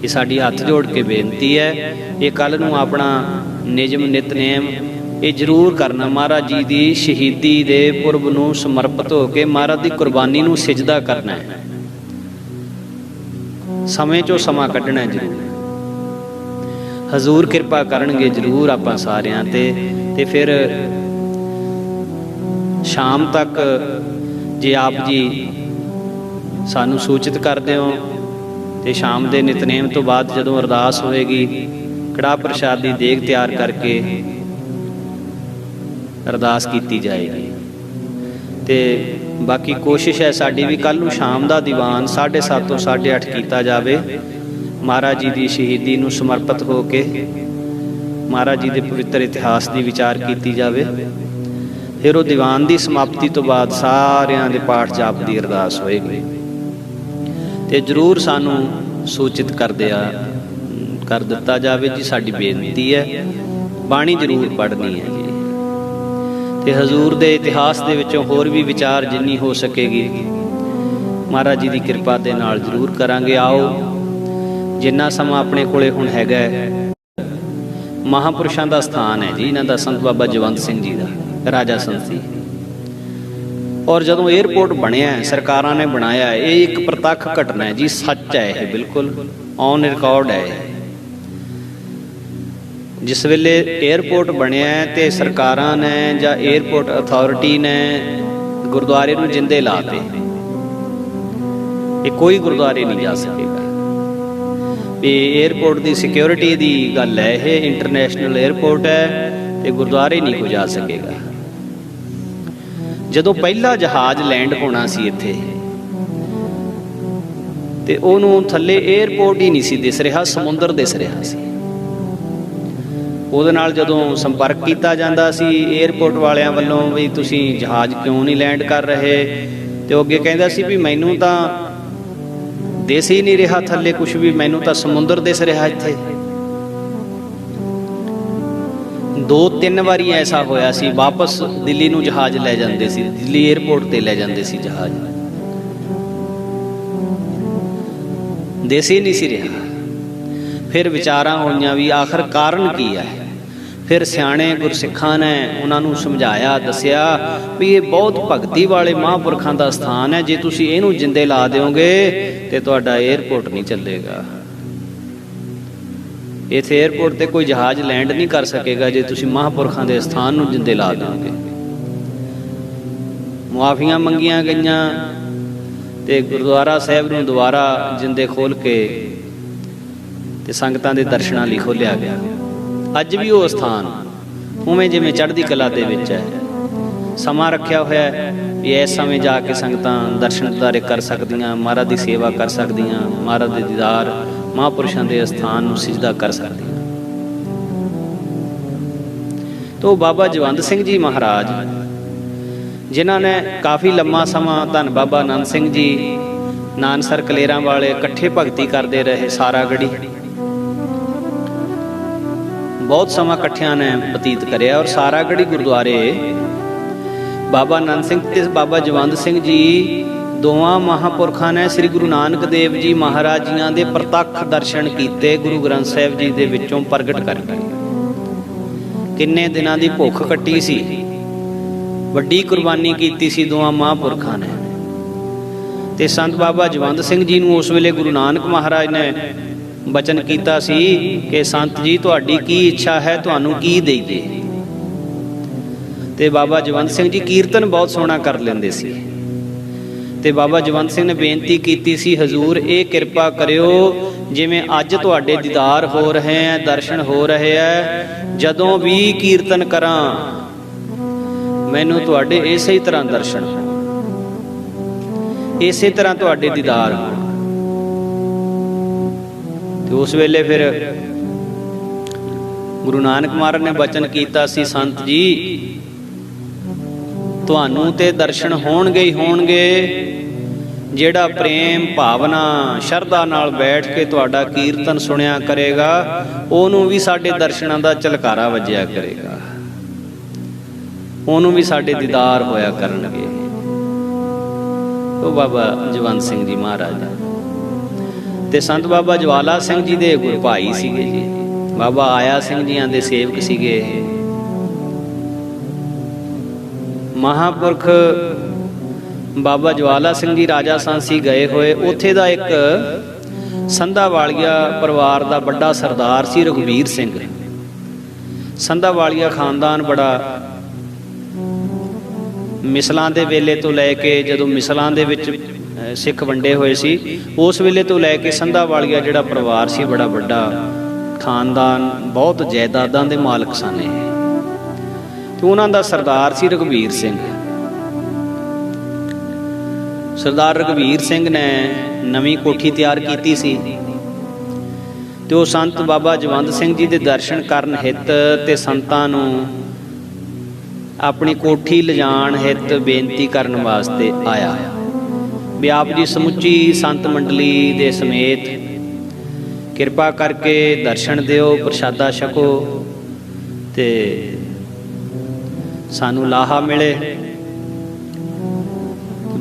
ਇਹ ਸਾਡੀ ਹੱਥ ਜੋੜ ਕੇ ਬੇਨਤੀ ਹੈ। ਇਹ ਕੱਲ੍ਹ ਨੂੰ ਆਪਣਾ ਨਿਯਮ ਨਿਤਨੇਮ ਇਹ ਜ਼ਰੂਰ ਕਰਨਾ। ਮਹਾਰਾਜ ਜੀ ਦੀ ਸ਼ਹੀਦੀ ਦੇ ਪੁਰਬ ਨੂੰ ਸਮਰਪਿਤ ਹੋ ਕੇ ਮਹਾਰਾਜ ਦੀ ਕੁਰਬਾਨੀ ਨੂੰ ਸਿਜਦਾ ਕਰਨਾ ਹੈ। ਸਮੇਂ ਚੋਂ ਸਮਾਂ ਕੱਢਣਾ ਜ਼ਰੂਰ। ਹਜ਼ੂਰ ਕਿਰਪਾ ਕਰਨਗੇ ਜ਼ਰੂਰ ਆਪਾਂ ਸਾਰਿਆਂ ਤੇ ਫਿਰ ਸ਼ਾਮ ਤੱਕ ਜੇ ਆਪ ਜੀ ਸਾਨੂੰ ਸੂਚਿਤ ਕਰਦੇ ਹੋ ਤੇ ਸ਼ਾਮ ਦੇ ਨਿਤਨੇਮ ਤੋਂ ਬਾਅਦ ਜਦੋਂ ਅਰਦਾਸ ਹੋਏਗੀ, ਕੜਾਹ ਪ੍ਰਸ਼ਾਦ ਦੀ ਦੇਗ ਤਿਆਰ ਕਰਕੇ ਅਰਦਾਸ ਕੀਤੀ ਜਾਏਗੀ। ਤੇ ਬਾਕੀ ਕੋਸ਼ਿਸ਼ ਹੈ ਸਾਡੀ ਵੀ ਕੱਲ੍ਹ ਨੂੰ ਸ਼ਾਮ ਦਾ ਦੀਵਾਨ 7:30 ਤੋਂ 8:30 ਕੀਤਾ ਜਾਵੇ। ਮਹਾਰਾਜ ਜੀ ਦੀ ਸ਼ਹੀਦੀ ਨੂੰ ਸਮਰਪਿਤ ਹੋ ਕੇ ਮਹਾਰਾਜ ਜੀ ਦੇ ਪਵਿੱਤਰ ਇਤਿਹਾਸ ਦੀ ਵਿਚਾਰ ਕੀਤੀ ਜਾਵੇ। ਫਿਰ ਉਹ ਦੀਵਾਨ ਦੀ ਸਮਾਪਤੀ ਤੋਂ ਬਾਅਦ ਸਾਰਿਆਂ ਦੇ ਪਾਠ ਜਾਪ ਦੀ ਅਰਦਾਸ ਹੋਏਗੀ। ਤੇ ਜ਼ਰੂਰ ਸਾਨੂੰ ਸੂਚਿਤ ਕਰ ਦਿੱਤਾ ਜਾਵੇ ਜੀ। ਸਾਡੀ ਬੇਨਤੀ ਹੈ, ਬਾਣੀ ਜ਼ਰੂਰ ਪੜ੍ਹਨੀ ਹੈ ਜੀ। ਤੇ ਹਜ਼ੂਰ ਦੇ ਇਤਿਹਾਸ ਦੇ ਵਿੱਚੋਂ ਹੋਰ ਵੀ ਵਿਚਾਰ ਜਿੰਨੀ ਹੋ ਸਕੇਗੀ ਮਹਾਰਾਜ ਜੀ ਦੀ ਕਿਰਪਾ ਦੇ ਨਾਲ ਜ਼ਰੂਰ ਕਰਾਂਗੇ। ਆਓ ਜਿੰਨਾ ਸਮਾਂ ਆਪਣੇ ਕੋਲੇ ਹੁਣ ਹੈਗਾ, ਮਹਾਂਪੁਰਸ਼ਾਂ ਦਾ ਸਥਾਨ ਹੈ ਜੀ ਇਹਨਾਂ ਦਾ, ਸੰਤ ਬਾਬਾ ਜਵੰਤ ਸਿੰਘ ਜੀ ਦਾ, ਰਾਜਾ ਸੰਤੀ। ਔਰ ਜਦੋਂ ਏਅਰਪੋਰਟ ਬਣਿਆ, ਸਰਕਾਰਾਂ ਨੇ ਬਣਾਇਆ, ਇਹ ਇੱਕ ਪ੍ਰਤੱਖ ਘਟਨਾ ਹੈ ਜੀ, ਸੱਚ ਹੈ ਇਹ, ਬਿਲਕੁਲ ਔਨ ਰਿਕਾਰਡ ਹੈ। ਜਿਸ ਵੇਲੇ ਏਅਰਪੋਰਟ ਬਣਿਆ ਤੇ ਸਰਕਾਰਾਂ ਨੇ ਜਾਂ ਏਅਰਪੋਰਟ ਅਥਾਰਟੀ ਨੇ ਗੁਰਦੁਆਰੇ ਨੂੰ ਜਿੰਦੇ ਲਾਤੇ। ਇਹ ਕੋਈ ਗੁਰਦੁਆਰੇ ਨਹੀਂ ਜਾ ਸਕੇਗਾ। ਇਹ ਏਅਰਪੋਰਟ ਦੀ ਸਿਕਿਉਰਿਟੀ ਦੀ ਗੱਲ ਹੈ, ਇਹ ਇੰਟਰਨੈਸ਼ਨਲ ਏਅਰਪੋਰਟ ਹੈ ਤੇ ਗੁਰਦੁਆਰੇ ਨਹੀਂ ਕੋਈ ਜਾ ਸਕੇਗਾ। ਜਦੋਂ ਪਹਿਲਾ ਜਹਾਜ਼ ਲੈਂਡ ਹੋਣਾ ਸੀ ਇੱਥੇ ਤੇ ਉਹਨੂੰ ਥੱਲੇ ਏਅਰਪੋਰਟ ਹੀ ਨਹੀਂ ਸੀ ਦਿਸ ਰਿਹਾ, ਸਮੁੰਦਰ ਦਿਸ ਰਿਹਾ ਸੀ। ਉਹਦੇ ਨਾਲ ਜਦੋਂ ਸੰਪਰਕ ਕੀਤਾ ਜਾਂਦਾ ਸੀ ਏਅਰਪੋਰਟ ਵਾਲਿਆਂ ਵੱਲੋਂ ਵੀ ਤੁਸੀਂ ਜਹਾਜ਼ ਕਿਉਂ ਨਹੀਂ ਲੈਂਡ ਕਰ ਰਹੇ, ਤੇ ਉਹ ਅੱਗੇ ਕਹਿੰਦਾ ਸੀ ਵੀ ਮੈਨੂੰ ਤਾਂ ਦਿਸ ਹੀ ਨਹੀਂ ਰਿਹਾ ਥੱਲੇ ਕੁਛ ਵੀ, ਮੈਨੂੰ ਤਾਂ ਸਮੁੰਦਰ ਦਿਸ ਰਿਹਾ ਇੱਥੇ। 2-3 ਵਾਰੀ ਐਸਾ ਹੋਇਆ ਸੀ, ਵਾਪਸ ਦਿੱਲੀ ਨੂੰ ਜਹਾਜ਼ ਲੈ ਜਾਂਦੇ ਸੀ, ਦਿੱਲੀ ਏਅਰਪੋਰਟ ਤੇ ਲੈ ਜਾਂਦੇ ਸੀ ਜਹਾਜ਼, ਦਿਸ ਹੀ ਨਹੀਂ ਸੀ ਰਿਹਾ। ਫਿਰ ਵਿਚਾਰਾਂ ਹੋਈਆਂ ਵੀ ਆਖਰ ਕਾਰਨ ਕੀ ਹੈ। ਫਿਰ ਸਿਆਣੇ ਗੁਰਸਿੱਖਾਂ ਨੇ ਉਹਨਾਂ ਨੂੰ ਸਮਝਾਇਆ, ਦੱਸਿਆ ਵੀ ਇਹ ਬਹੁਤ ਭਗਤੀ ਵਾਲੇ ਮਹਾਂਪੁਰਖਾਂ ਦਾ ਸਥਾਨ ਹੈ, ਜੇ ਤੁਸੀਂ ਇਹਨੂੰ ਜਿੰਦੇ ਲਾ ਦਿਓਗੇ ਤੇ ਤੁਹਾਡਾ ਏਅਰਪੋਰਟ ਨਹੀਂ ਚੱਲੇਗਾ। ਇੱਥੇ ਏਅਰਪੋਰਟ ਤੇ ਕੋਈ ਜਹਾਜ਼ ਲੈਂਡ ਨਹੀਂ ਕਰ ਸਕੇਗਾ ਜੇ ਤੁਸੀਂ ਮਹਾਂਪੁਰਖਾਂ ਦੇ ਸਥਾਨ ਨੂੰ ਜਿੰਦੇ ਲਾ ਦਿਓਗੇ। ਮੁਆਫੀਆਂ ਮੰਗੀਆਂ ਗਈਆਂ ਤੇ ਗੁਰਦੁਆਰਾ ਸਾਹਿਬ ਨੂੰ ਦੁਬਾਰਾ ਜਿੰਦੇ ਖੋਲ੍ਹ ਕੇ ਤੇ ਸੰਗਤਾਂ ਦੇ ਦਰਸ਼ਨਾਂ ਲਈ ਖੋਲ੍ਹਿਆ ਗਿਆ। ਅੱਜ ਵੀ ਉਹ ਸਥਾਨ ਉਵੇਂ ਜਿਵੇਂ ਚੜ੍ਹਦੀ ਕਲਾ ਦੇ ਵਿੱਚ ਹੈ। ਸਮਾਂ ਰੱਖਿਆ ਹੋਇਆ ਵੀ ਇਸ ਸਮੇਂ ਜਾ ਕੇ ਸੰਗਤਾਂ ਦਰਸ਼ਨ ਦਿਦਾਰੇ ਕਰ ਸਕਦੀਆਂ, ਮਹਾਰਾਜ ਦੀ ਸੇਵਾ ਕਰ ਸਕਦੀਆਂ, ਮਹਾਰਾਜ ਦੇ ਦੀਦਾਰ, ਮਹਾਂਪੁਰਸ਼ਾਂ ਦੇ ਅਸਥਾਨ ਨੂੰ ਸਿਜਦਾ ਕਰ ਸਕਦੀਆਂ। तो बाबा जवंत सिंह जी महाराज, जिन्हों ने काफ़ी लम्मा समा धन बाबा आनंद सिंह जी, नानसर कलेरां वाले इकट्ठे भगती करते रहे। सारा गढ़ी बहुत समा इकट्ठिया ने बतीत कराया। और सारा गढ़ी गुरुद्वारे बाबा आनंद सिंह ते बाबा जवंत सिंह जी दोवां महापुरखों ने श्री गुरु नानक देव जी महाराज जियां दे प्रतੱਖ दर्शन किए, गुरु ग्रंथ साहिब जी दे विचों प्रगट करके। किन्ने दिनां दी भुख कट्टी सी, वड्डी कुर्बानी की सी दोवां महापुरखों ने। ते संत बाबा जवंत सिंह जी नूं उस वेले गुरु नानक महाराज ने बचन किया सी कि संत जी तुहाडी की इच्छा है, तुहानूं की देईए। ते बाबा जवंत सिंह जी कीर्तन बहुत सोहना कर लेंदे सी। ते बाबा जवंत सिंह ने बेनती की सी, हजूर ये किरपा करियो जिवें अज तुहाडे दीदार हो रहे हैं, दर्शन हो रहे हैं, जदों भी कीर्तन करां मैनूं तुहाडे इसे ही तरह दर्शन हो, इसे तरह तुहाडे दीदार हो। तो उस वेले फिर गुरु नानक महाराज ने बचन किया सी, संत जी तुहानूं ते दर्शन होणगे ही होणगे, जिहड़ा प्रेम भावना शरधा नाल बैठ के तुहाडा कीर्तन सुनिया करेगा, ओनूं भी साडे दर्शनां दा झलकारा वजिया करेगा, ओनूं भी साडे दीदार होया करनगे। तो बाबा जवंत सिंह जी महाराज ते संत बाबा ज्वाला सिंह जी दे गुरु भाई सीगे जी, बाबा आया सिंह जियां दे सेवक सीगे। महापुरख बाबा ज्वाला सिंह जी राजा सांसी गए हुए, उत्थे दा एक संधा वालिया परिवार दा बड़ा सरदार सी रघुवीर सिंह। संधा वालिया खानदान बड़ा मिसलां दे वेले तो लैके, जदों मिसलां दे विच सिख वंडे हुए सी, उस वेले तो लैके संधा वालिया जिहड़ा परिवार सी बड़ा बड़ा खानदान, बहुत जायदादां दे मालक सन। तो उन्हां दा सरदार सी रघुवीर सिंह। सरदार रघुवीर सिंह ने नवीं कोठी तैयार की सी, तो संत बाबा जवंत सिंह जी दे दर्शन करन हित ते संतां नूं अपनी कोठी लिजाण हित बेनती करन वास्ते आया भी आप जी समुची संत मंडली दे समेत किरपा करके दर्शन दिओ, प्रशादा छको ते सानू लाहा मिले।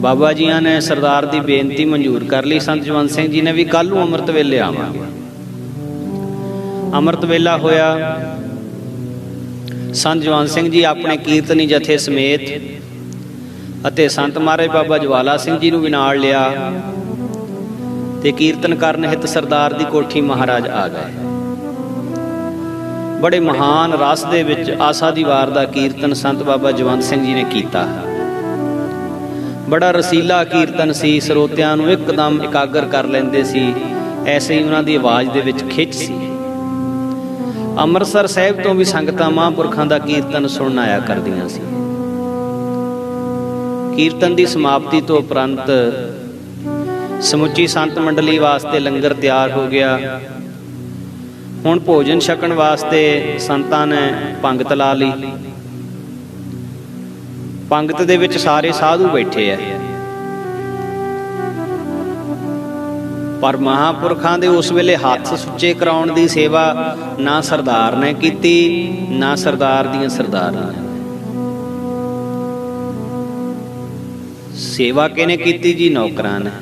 बाबा जियां ने सरदार की बेनती मंजूर कर ली। संत जवंत सिंह जी ने भी कल नूं अमृत वेले आवांगे। अमृत वेला होया, संत जवंत सिंह जी अपने कीर्तनी जथे समेत अते संत महाराज बाबा ज्वाला सिंह जी नूं भी नाल लिया ते कीर्तन करन हित सरदार दी कोठी महाराज आ गए। बड़े महान रस दे विच आसा दी वार दा कीर्तन संत बाबा जवंत सिंह जी ने कीता। बड़ा रसीला कीर्तन सी, ਸਰੋਤਿਆਂ ਨੂੰ एकदम एकागर कर लेंदे सी, ऐसे ही उन्हां दी आवाज़ दे विच खिच सी। ਅੰਮ੍ਰਿਤਸਰ ਸਾਹਿਬ ਤੋਂ भी संगतां महापुरखां दा कीर्तन सुणन आया करदियां सी। कीर्तन की समाप्ति तो उपरंत समुची संत मंडली वास्ते लंगर तैयार हो गया। हुण भोजन छकण वास्ते संतां ने पंगत ला ली। पंगत दे विच सारे साधु बैठे है, पर महापुरखां दे उस वेले हत्थ सुच्चे कराउण दी सेवा ना सरदार ने कीती, ना सरदार दियां सरदारां ने। सेवा किहने कीती जी? नौकरां ने।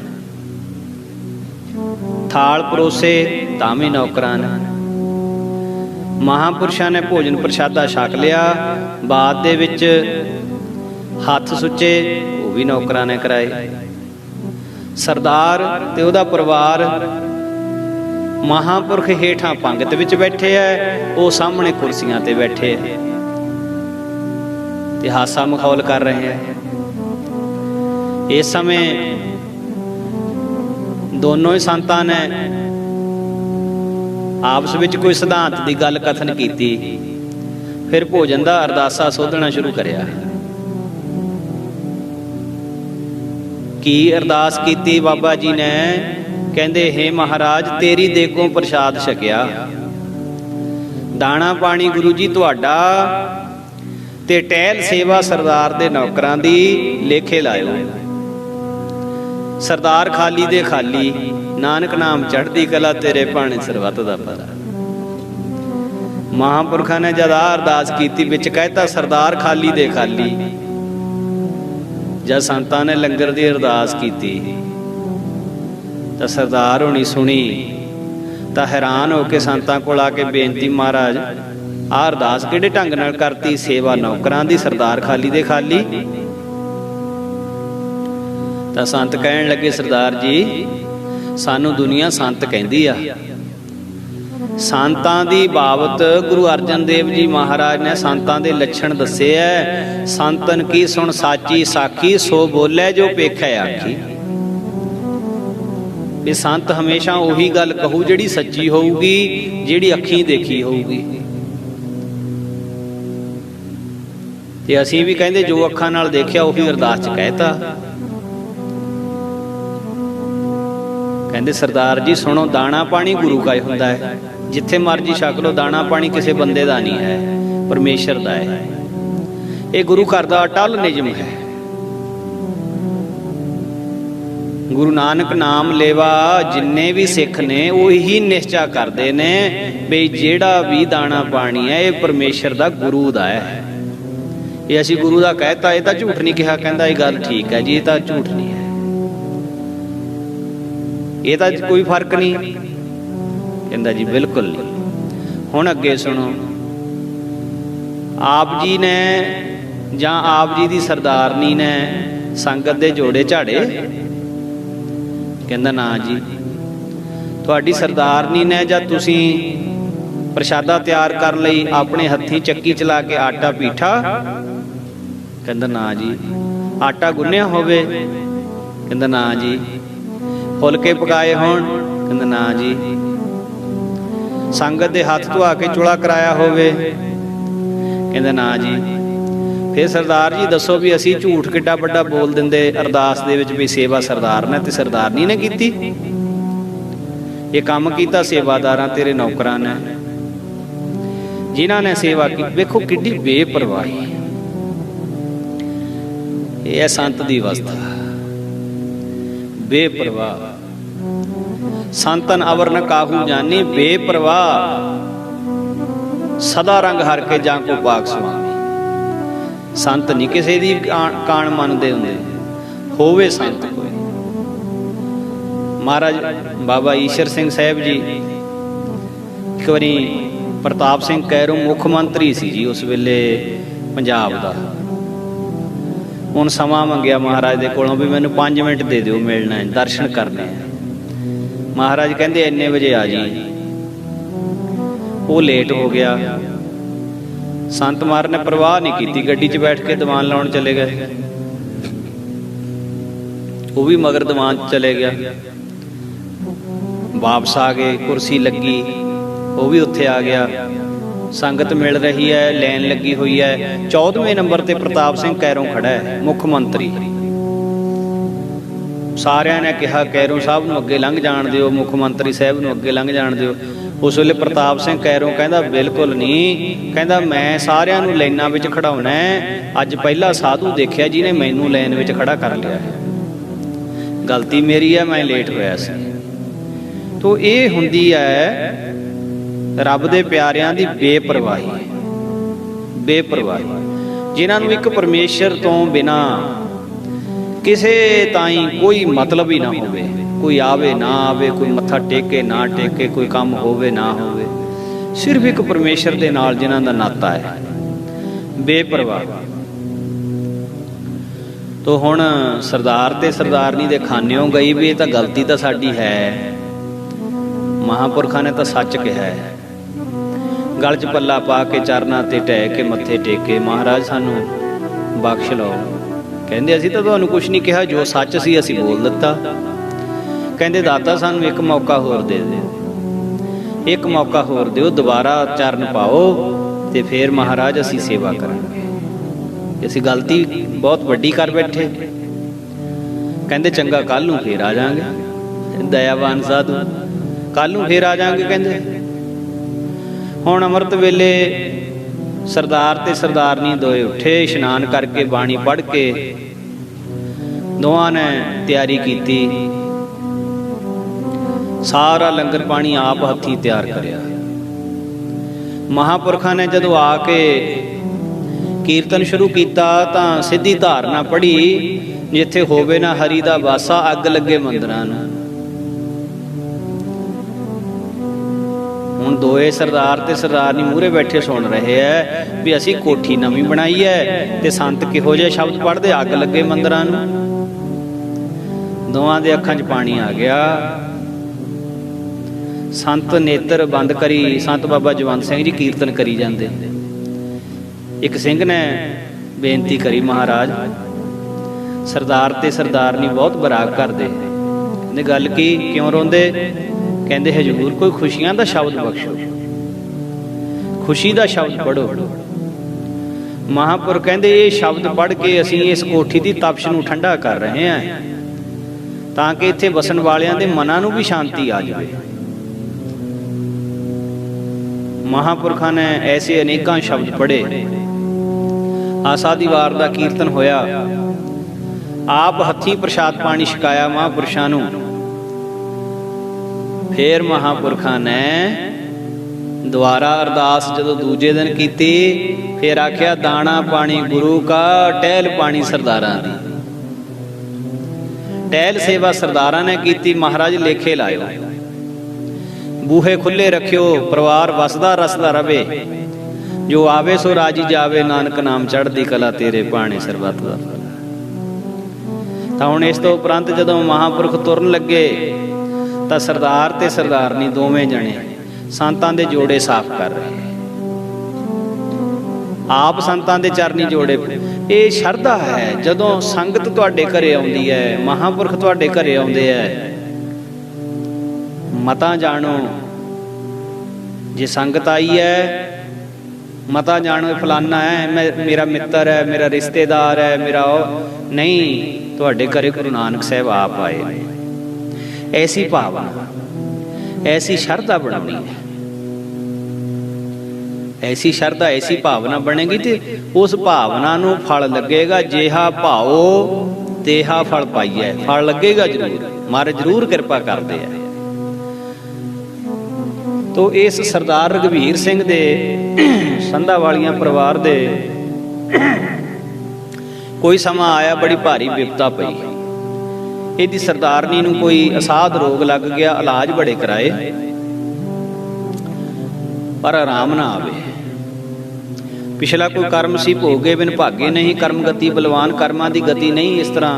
थाल परोसे तां भी नौकरां ने। महापुरुषां ने भोजन प्रशादा छक लिया, बाद दे विच हत्थ सुच्चे वो भी नौकरां ने कराए। सरदार ते उहदा परिवार महापुरख हेठां पंगत विच बैठे है, वो सामने कुर्सियां ते बैठे है ते हासा मखौल कर रहे हैं। इस समय दोनों ही संतां ने आपस विच कोई सिद्धांत की गल कथन की, फिर भोजन का अरदासा सोधना शुरू करिया। की अरदास की बाबा जी ने? कहते हे महाराज तेरी देगों प्रसाद छकिया, दाना पानी गुरु जी तुहाडा ਤੇ ਟਹਿਲ ਸੇਵਾ ਸਰਦਾਰ ਦੇ ਨੌਕਰਾਂ ਦੀ ਲੇਖੇ ਲਾਇਓ। ਸਰਦਾਰ ਖਾਲੀ ਦੇ ਖਾਲੀ, ਨਾਨਕ ਨਾਮ ਚੜ੍ਹਦੀ ਕਲਾ, ਤੇਰੇ ਭਾਣੇ ਸਰਬੱਤ ਦਾ ਭਲਾ। ਮਹਾਂਪੁਰਖਾਂ ਨੇ ਜਦ ਆਹ ਅਰਦਾਸ ਕੀਤੀ, ਵਿੱਚ ਕਹਿਤਾ ਸਰਦਾਰ ਖਾਲੀ ਦੇ ਖਾਲੀ। ਜਦ ਸੰਤਾਂ ਨੇ ਲੰਗਰ ਦੀ ਅਰਦਾਸ ਕੀਤੀ ਤਾਂ ਸਰਦਾਰ ਹੋਣੀ ਸੁਣੀ ਤਾਂ ਹੈਰਾਨ ਹੋ ਕੇ ਸੰਤਾਂ ਕੋਲ ਆ ਕੇ ਬੇਨਤੀ, ਮਹਾਰਾਜ ਆਹ ਅਰਦਾਸ ਕਿਹੜੇ ਢੰਗ ਨਾਲ ਕਰਤੀ? ਸੇਵਾ ਨੌਕਰਾਂ ਦੀ, ਸਰਦਾਰ ਖਾਲੀ ਦੇ ਖਾਲੀ। ਤਾਂ ਸੰਤ ਕਹਿਣ ਲੱਗੇ, ਸਰਦਾਰ ਜੀ ਸਾਨੂੰ ਦੁਨੀਆ ਸੰਤ ਕਹਿੰਦੀ ਆ। ਸੰਤਾਂ ਦੀ ਬਾਬਤ ਗੁਰੂ ਅਰਜਨ ਦੇਵ ਜੀ ਮਹਾਰਾਜ ਨੇ ਸੰਤਾਂ ਦੇ ਲੱਛਣ ਦੱਸੇ ਐ। ਸੰਤਨ ਕੀ ਸੁਣ ਸਾਚੀ ਸਾਖੀ, ਸੋ ਬੋਲੇ ਜੋ ਪੇਖੈ ਆਖੀ। ਵੀ ਸੰਤ ਹਮੇਸ਼ਾ ਉਹੀ ਗੱਲ ਕਹੂ ਜਿਹੜੀ ਸੱਚੀ ਹੋਊਗੀ, ਜਿਹੜੀ ਅੱਖੀਂ ਦੇਖੀ ਹੋਊਗੀ। ਤੇ ਅਸੀਂ ਵੀ ਕਹਿੰਦੇ ਜੋ ਅੱਖਾਂ ਨਾਲ ਦੇਖਿਆ ਉਹੀ ਅਰਦਾਸ 'ਚ ਕਹਿਤਾ। ਕਹਿੰਦੇ ਸਰਦਾਰ ਜੀ ਸੁਣੋ, ਦਾਣਾ ਪਾਣੀ ਗੁਰੂ ਕਾ ਹੀ ਹੁੰਦਾ ਹੈ। ਜਿੱਥੇ ਮਰਜੀ ਛਕ ਲਓ, ਦਾਣਾ ਪਾਣੀ ਕਿਸੇ ਬੰਦੇ ਦਾ ਨਹੀਂ ਹੈ, ਪਰਮੇਸ਼ਰ ਦਾ ਹੈ। ਇਹ ਗੁਰੂ ਘਰ ਦਾ ਅਟੱਲ ਨਿਯਮ ਹੈ। ਗੁਰੂ ਨਾਨਕ ਨਾਮ ਲੇਵਾ ਜਿੰਨੇ ਵੀ ਸਿੱਖ ਨੇ ਉਹ ਇਹੀ ਨਿਸ਼ਚਾ ਕਰਦੇ ਨੇ ਵੀ ਜਿਹੜਾ ਵੀ ਦਾਣਾ ਪਾਣੀ ਹੈ ਇਹ ਪਰਮੇਸ਼ਰ ਦਾ, ਗੁਰੂ ਦਾ ਹੈ। ਇਹ ਅਸੀਂ ਗੁਰੂ ਦਾ ਕਹਿਤਾ, ਇਹ ਤਾਂ ਝੂਠ ਨਹੀਂ ਕਿਹਾ। ਕਹਿੰਦਾ ਇਹ ਗੱਲ ਠੀਕ ਹੈ ਜੀ, ਇਹ ਤਾਂ ਝੂਠ ਨਹੀਂ ਹੈ, ਇਹ ਤਾਂ ਕੋਈ ਫਰਕ ਨਹੀਂ। ਕਹਿੰਦਾ ਜੀ ਬਿਲਕੁਲ ਨਹੀਂ। ਹੁਣ ਅੱਗੇ ਸੁਣੋ, ਆਪ ਜੀ ਨੇ ਜਾਂ ਆਪ ਜੀ ਦੀ ਸਰਦਾਰਨੀ ਨੇ ਸੰਗਤ ਦੇ ਜੋੜੇ ਝਾੜੇ? ਕਹਿੰਦਾ ਨਾ ਜੀ। ਤੁਹਾਡੀ ਸਰਦਾਰਨੀ ਨੇ ਜਾਂ ਤੁਸੀਂ ਪ੍ਰਸ਼ਾਦਾ ਤਿਆਰ ਕਰਨ ਲਈ ਆਪਣੇ ਹੱਥੀਂ ਚੱਕੀ ਚਲਾ ਕੇ ਆਟਾ ਪੀਠਾ? ਕਹਿੰਦਾ ਨਾ ਜੀ। ਆਟਾ ਗੁੰਨਿਆ ਹੋਵੇ? ਕਹਿੰਦਾ ਨਾ ਜੀ। ਫੁਲਕੇ ਪਕਾਏ ਹੋਣ? ਕਹਿੰਦਾ ਨਾ ਜੀ। ਸੰਗਤ ਦੇ ਹੱਥ ਧੁਆ ਕੇ ਚੁਲਾ ਕਰਾਇਆ ਹੋਵੇ? ਕਹਿੰਦਾ ਨਾ ਜੀ। ਫਿਰ ਸਰਦਾਰ ਜੀ ਦੱਸੋ ਵੀ ਅਸੀਂ ਝੂਠ ਕਿੱਡਾ ਵੱਡਾ ਬੋਲ ਦਿੰਦੇ ਅਰਦਾਸ ਦੇ ਵਿੱਚ ਵੀ ਸੇਵਾ ਸਰਦਾਰ ਨੇ ਤੇ ਸਰਦਾਰਨੀ ਨੇ ਕੀਤੀ। ਇਹ ਕੰਮ ਕੀਤਾ ਸੇਵਾਦਾਰਾਂ ਤੇਰੇ ਨੌਕਰਾਂ ਨੇ, ਜਿਨ੍ਹਾਂ ਨੇ ਸੇਵਾ ਕੀਤੀ। ਵੇਖੋ ਕਿੱਡੀ ਬੇਪਰਵਾਹੀ। ਇਹ ਹੈ ਸੰਤ ਦੀ ਅਵਸਥਾ, ਬੇਪਰਵਾਹ। ਸੰਤਨ ਅਵਰ ਨ ਕਾਹੂ ਜਾਨੀ, ਬੇਪਰਵਾਹ ਸਦਾ ਰੰਗ ਹਰ ਕੇ ਜਾਂ ਕੋ ਪਾਕ ਸੁਆਮੀ। ਸੰਤ ਨਹੀਂ ਕਿਸੇ ਦੀ ਕਾਣ ਮੰਨਦੇ ਹੁੰਦੇ, ਹੋਵੇ ਸੰਤ ਕੋਈ। ਮਹਾਰਾਜ ਬਾਬਾ ਈਸ਼ਰ ਸਿੰਘ ਸਾਹਿਬ ਜੀ ਇੱਕ ਵਾਰੀ ਪ੍ਰਤਾਪ ਸਿੰਘ ਕੈਰੋਂ ਮੁੱਖ ਮੰਤਰੀ ਸੀ ਜੀ ਉਸ ਵੇਲੇ ਪੰਜਾਬ ਦਾ। ਹੁਣ ਸਮਾਂ ਮੰਗਿਆ ਮਹਾਰਾਜ ਦੇ ਕੋਲੋਂ ਵੀ ਮੈਨੂੰ 5 ਮਿੰਟ ਦੇ ਦਿਓ, ਮਿਲਣਾ ਹੈ, ਦਰਸ਼ਨ ਕਰਨੇ ਆ। ਮਹਾਰਾਜ ਕਹਿੰਦੇ ਇੰਨੇ ਵਜੇ ਆ ਜੀ। ਉਹ ਲੇਟ ਹੋ ਗਿਆ। ਸੰਤ ਮਾਰ ਨੇ ਪਰਵਾਹ ਨਹੀਂ ਕੀਤੀ, ਗੱਡੀ 'ਚ ਬੈਠ ਕੇ ਦੀਵਾਨ ਲਾਉਣ ਚਲੇ ਗਏ। ਉਹ ਵੀ ਮਗਰ ਦੀਵਾਨ 'ਚ ਚਲੇ ਗਿਆ। ਵਾਪਸ ਆ ਗਏ, ਕੁਰਸੀ ਲੱਗੀ, ਉਹ ਵੀ ਉੱਥੇ ਆ ਗਿਆ। ਸੰਗਤ ਮਿਲ ਰਹੀ ਹੈ, ਲਾਈਨ ਲੱਗੀ ਹੋਈ ਹੈ। 14ਵੇਂ ਨੰਬਰ ਤੇ ਪ੍ਰਤਾਪ ਸਿੰਘ ਕੈਰੋਂ ਖੜਾ ਹੈ, ਮੁੱਖ ਮੰਤਰੀ। ਸਾਰਿਆਂ ਨੇ ਕਿਹਾ ਕੈਰੋਂ ਸਾਹਿਬ ਨੂੰ ਅੱਗੇ ਲੰਘ ਜਾਣ ਦਿਓ, ਮੁੱਖ ਮੰਤਰੀ ਸਾਹਿਬ ਨੂੰ ਅੱਗੇ ਲੰਘ ਜਾਣ ਦਿਓ। ਉਸ ਵੇਲੇ ਪ੍ਰਤਾਪ ਸਿੰਘ ਕੈਰੋਂ ਕਹਿੰਦਾ ਬਿਲਕੁਲ ਨਹੀਂ। ਕਹਿੰਦਾ ਮੈਂ ਸਾਰਿਆਂ ਨੂੰ ਲਾਈਨਾਂ ਵਿੱਚ ਖੜਾਉਣਾ ਹੈ। ਅੱਜ ਪਹਿਲਾ ਸਾਧੂ ਦੇਖਿਆ ਜਿਹਨੇ ਮੈਨੂੰ ਲਾਈਨ ਵਿੱਚ ਖੜਾ ਕਰ ਲਿਆ ਹੈ। ਗਲਤੀ ਮੇਰੀ ਹੈ, ਮੈਂ ਲੇਟ ਹੋਇਆ ਸੀ। ਤੋ ਇਹ ਹੁੰਦੀ ਹੈ ਰੱਬ ਦੇ ਪਿਆਰਿਆਂ ਦੀ ਬੇਪਰਵਾਹੀ। ਬੇਪਰਵਾਹੀ ਜਿਨ੍ਹਾਂ ਨੂੰ ਇੱਕ ਪਰਮੇਸ਼ਰ ਤੋਂ ਬਿਨਾ ਕਿਸੇ ਤਾਈਂ ਕੋਈ ਮਤਲਬ ਹੀ ਨਾ ਹੋਵੇ। ਕੋਈ ਆਵੇ ਨਾ ਆਵੇ, ਕੋਈ ਮੱਥਾ ਟੇਕੇ ਨਾ ਟੇਕੇ, ਕੋਈ ਕੰਮ ਹੋਵੇ ਨਾ ਹੋਵੇ, ਸਿਰਫ ਇੱਕ ਪਰਮੇਸ਼ਰ ਦੇ ਨਾਲ ਜਿਨ੍ਹਾਂ ਦਾ ਨਾਤਾ ਹੈ। ਬੇਪਰਵਾਹ। ਤੋ ਹੁਣ ਸਰਦਾਰ ਤੇ ਸਰਦਾਰਨੀ ਦੇ ਖਾਨਿਓਂ ਗਈ ਵੀ ਇਹ ਤਾਂ ਗਲਤੀ ਤਾਂ ਸਾਡੀ ਹੈ। ਮਹਾਂਪੁਰਖਾਂ ਨੇ ਤਾਂ ਸੱਚ ਕਿਹਾ ਹੈ। ਗਲ 'ਚ ਪੱਲਾ ਪਾ ਕੇ ਚਰਨਾਂ ਤੇ ਢਹਿ ਕੇ ਮੱਥੇ ਟੇਕੇ, ਮਹਾਰਾਜ ਸਾਨੂੰ ਬਖਸ਼ ਲਓ। ਕਹਿੰਦੇ ਅਸੀਂ ਤਾਂ ਤੁਹਾਨੂੰ ਕੁਛ ਨਹੀਂ ਕਿਹਾ, ਜੋ ਸੱਚ ਸੀ ਅਸੀਂ ਬੋਲ ਦਿੱਤਾ। ਕਹਿੰਦੇ ਦਾਤਾ ਸਾਨੂੰ ਇੱਕ ਮੌਕਾ ਹੋਰ ਦੇ ਦਿਓ, ਇੱਕ ਮੌਕਾ ਹੋਰ ਦਿਓ, ਦੁਬਾਰਾ ਚਰਨ ਪਾਓ ਤੇ ਫਿਰ ਮਹਾਰਾਜ ਅਸੀਂ ਸੇਵਾ ਕਰਾਂਗੇ। ਅਸੀਂ ਗਲਤੀ ਬਹੁਤ ਵੱਡੀ ਕਰ ਬੈਠੇ। ਕਹਿੰਦੇ ਚੰਗਾ ਕੱਲ ਨੂੰ ਫੇਰ ਆ ਜਾਵਾਂਗੇ। ਦਇਆਵਾਨ ਸਾਧੂ, ਕੱਲ ਨੂੰ ਫੇਰ ਆ ਜਾਵਾਂਗੇ। ਕਹਿੰਦੇ ਹੁਣ ਅੰਮ੍ਰਿਤ ਵੇਲੇ सरदार ते सरदारनी दोए उठे, इशनान करके बाणी पढ़ के दोवां ने तैयारी की। सारा लंगर पानी आप हथी तैयार करिया। महापुरखा ने जदों आके कीर्तन शुरू किया तां सीधी धारना पढ़ी, जिथे होवे ना हरि दा वासा, अग लगे मंदिरां नूं। हुण दोए सरदार ते सरदारनी मूहरे बैठे सुन रहे है भी असी कोठी नवीं बनाई है ते संत किहो जिहे शब्द पढ़दे, अग लगे मंदिरां नूं। दोवां दे अखां 'च पानी आ गया। संत नेत्र बंद करी, संत बाबा जवंत सिंह जी कीर्तन करी जांदे। एक सिंह ने बेनती करी, महाराज सरदार ते सरदारनी बहुत बराग करदे। कहंदे गल की, क्यों रोंदे? कहंदे हजूर कोई खुशियां दा शब्द बख्शो, खुशी दा शब्द पढ़ो। महापुर कहंदे ये शब्द पढ़ के असीं इस कोठी दी तपश नूं ठंडा कर रहे हैं, तां कि इत्थे वसन वालियां दे मनां नूं भी शांति आ जाए। महापुरखां ने ऐसे अनेकां शब्द पढ़े। आसा दी वार दा कीर्तन होया। आप हथी प्रसाद पानी छकाया महापुरुषां नूं। फिर महापुरखां ने दुबारा अरदास जदों दूजे दिन कीती, फिर आख्या दाना पानी गुरु का, टहल पानी सरदारां दी। टहल सेवा सरदारां ने कीती। महाराज लेखे लायो, बूहे खुले रखियो, परिवार वसदा रसदा रवे, जो आवे सो राजी जावे, नानक नाम चढ़दी कला, तेरे पाणे सरबत दा फल। तां हुण इस तो उपरंत जदों महापुरख तुरन लगे तां सरदार ते सरदारनी दोवें जणे संतां दे जोड़े साफ कर रहे। आप संतां दे चरनी जोड़े। ये शरधा है, जदों संगत तुहाडे घरे आउंदी है, महापुरख तुहाडे घरे आउंदे है, मतां जाणो। जे संगत आई है, मता जानो फलाना है, मेरा मित्र है, मेरा रिश्तेदार है, मेरा नहीं, तुहाडे घरे गुरु नानक साहब आप आए। ऐसी भावना, ऐसी शरधा बनानी है। ऐसी शरधा, ऐसी भावना बनेगी तो उस भावना नूं फल लगेगा। जेहा भाओ तेहा फल पाइए, फल लगेगा जरूर, महाराज जरूर कृपा करते हैं। तो इस सरदार रघबीर सिंह दे संधा वालियां परिवार दे कोई समा आया, बड़ी भारी विपता पई। इहदी सरदारनी नूं कोई असाध रोग लग गया, इलाज बड़े कराए पर आराम ना आवे। पिछला कोई कर्म सी भोगे बिन भागे नहीं, कर्म गति बलवान, कर्मां दी गति नहीं, इस तरह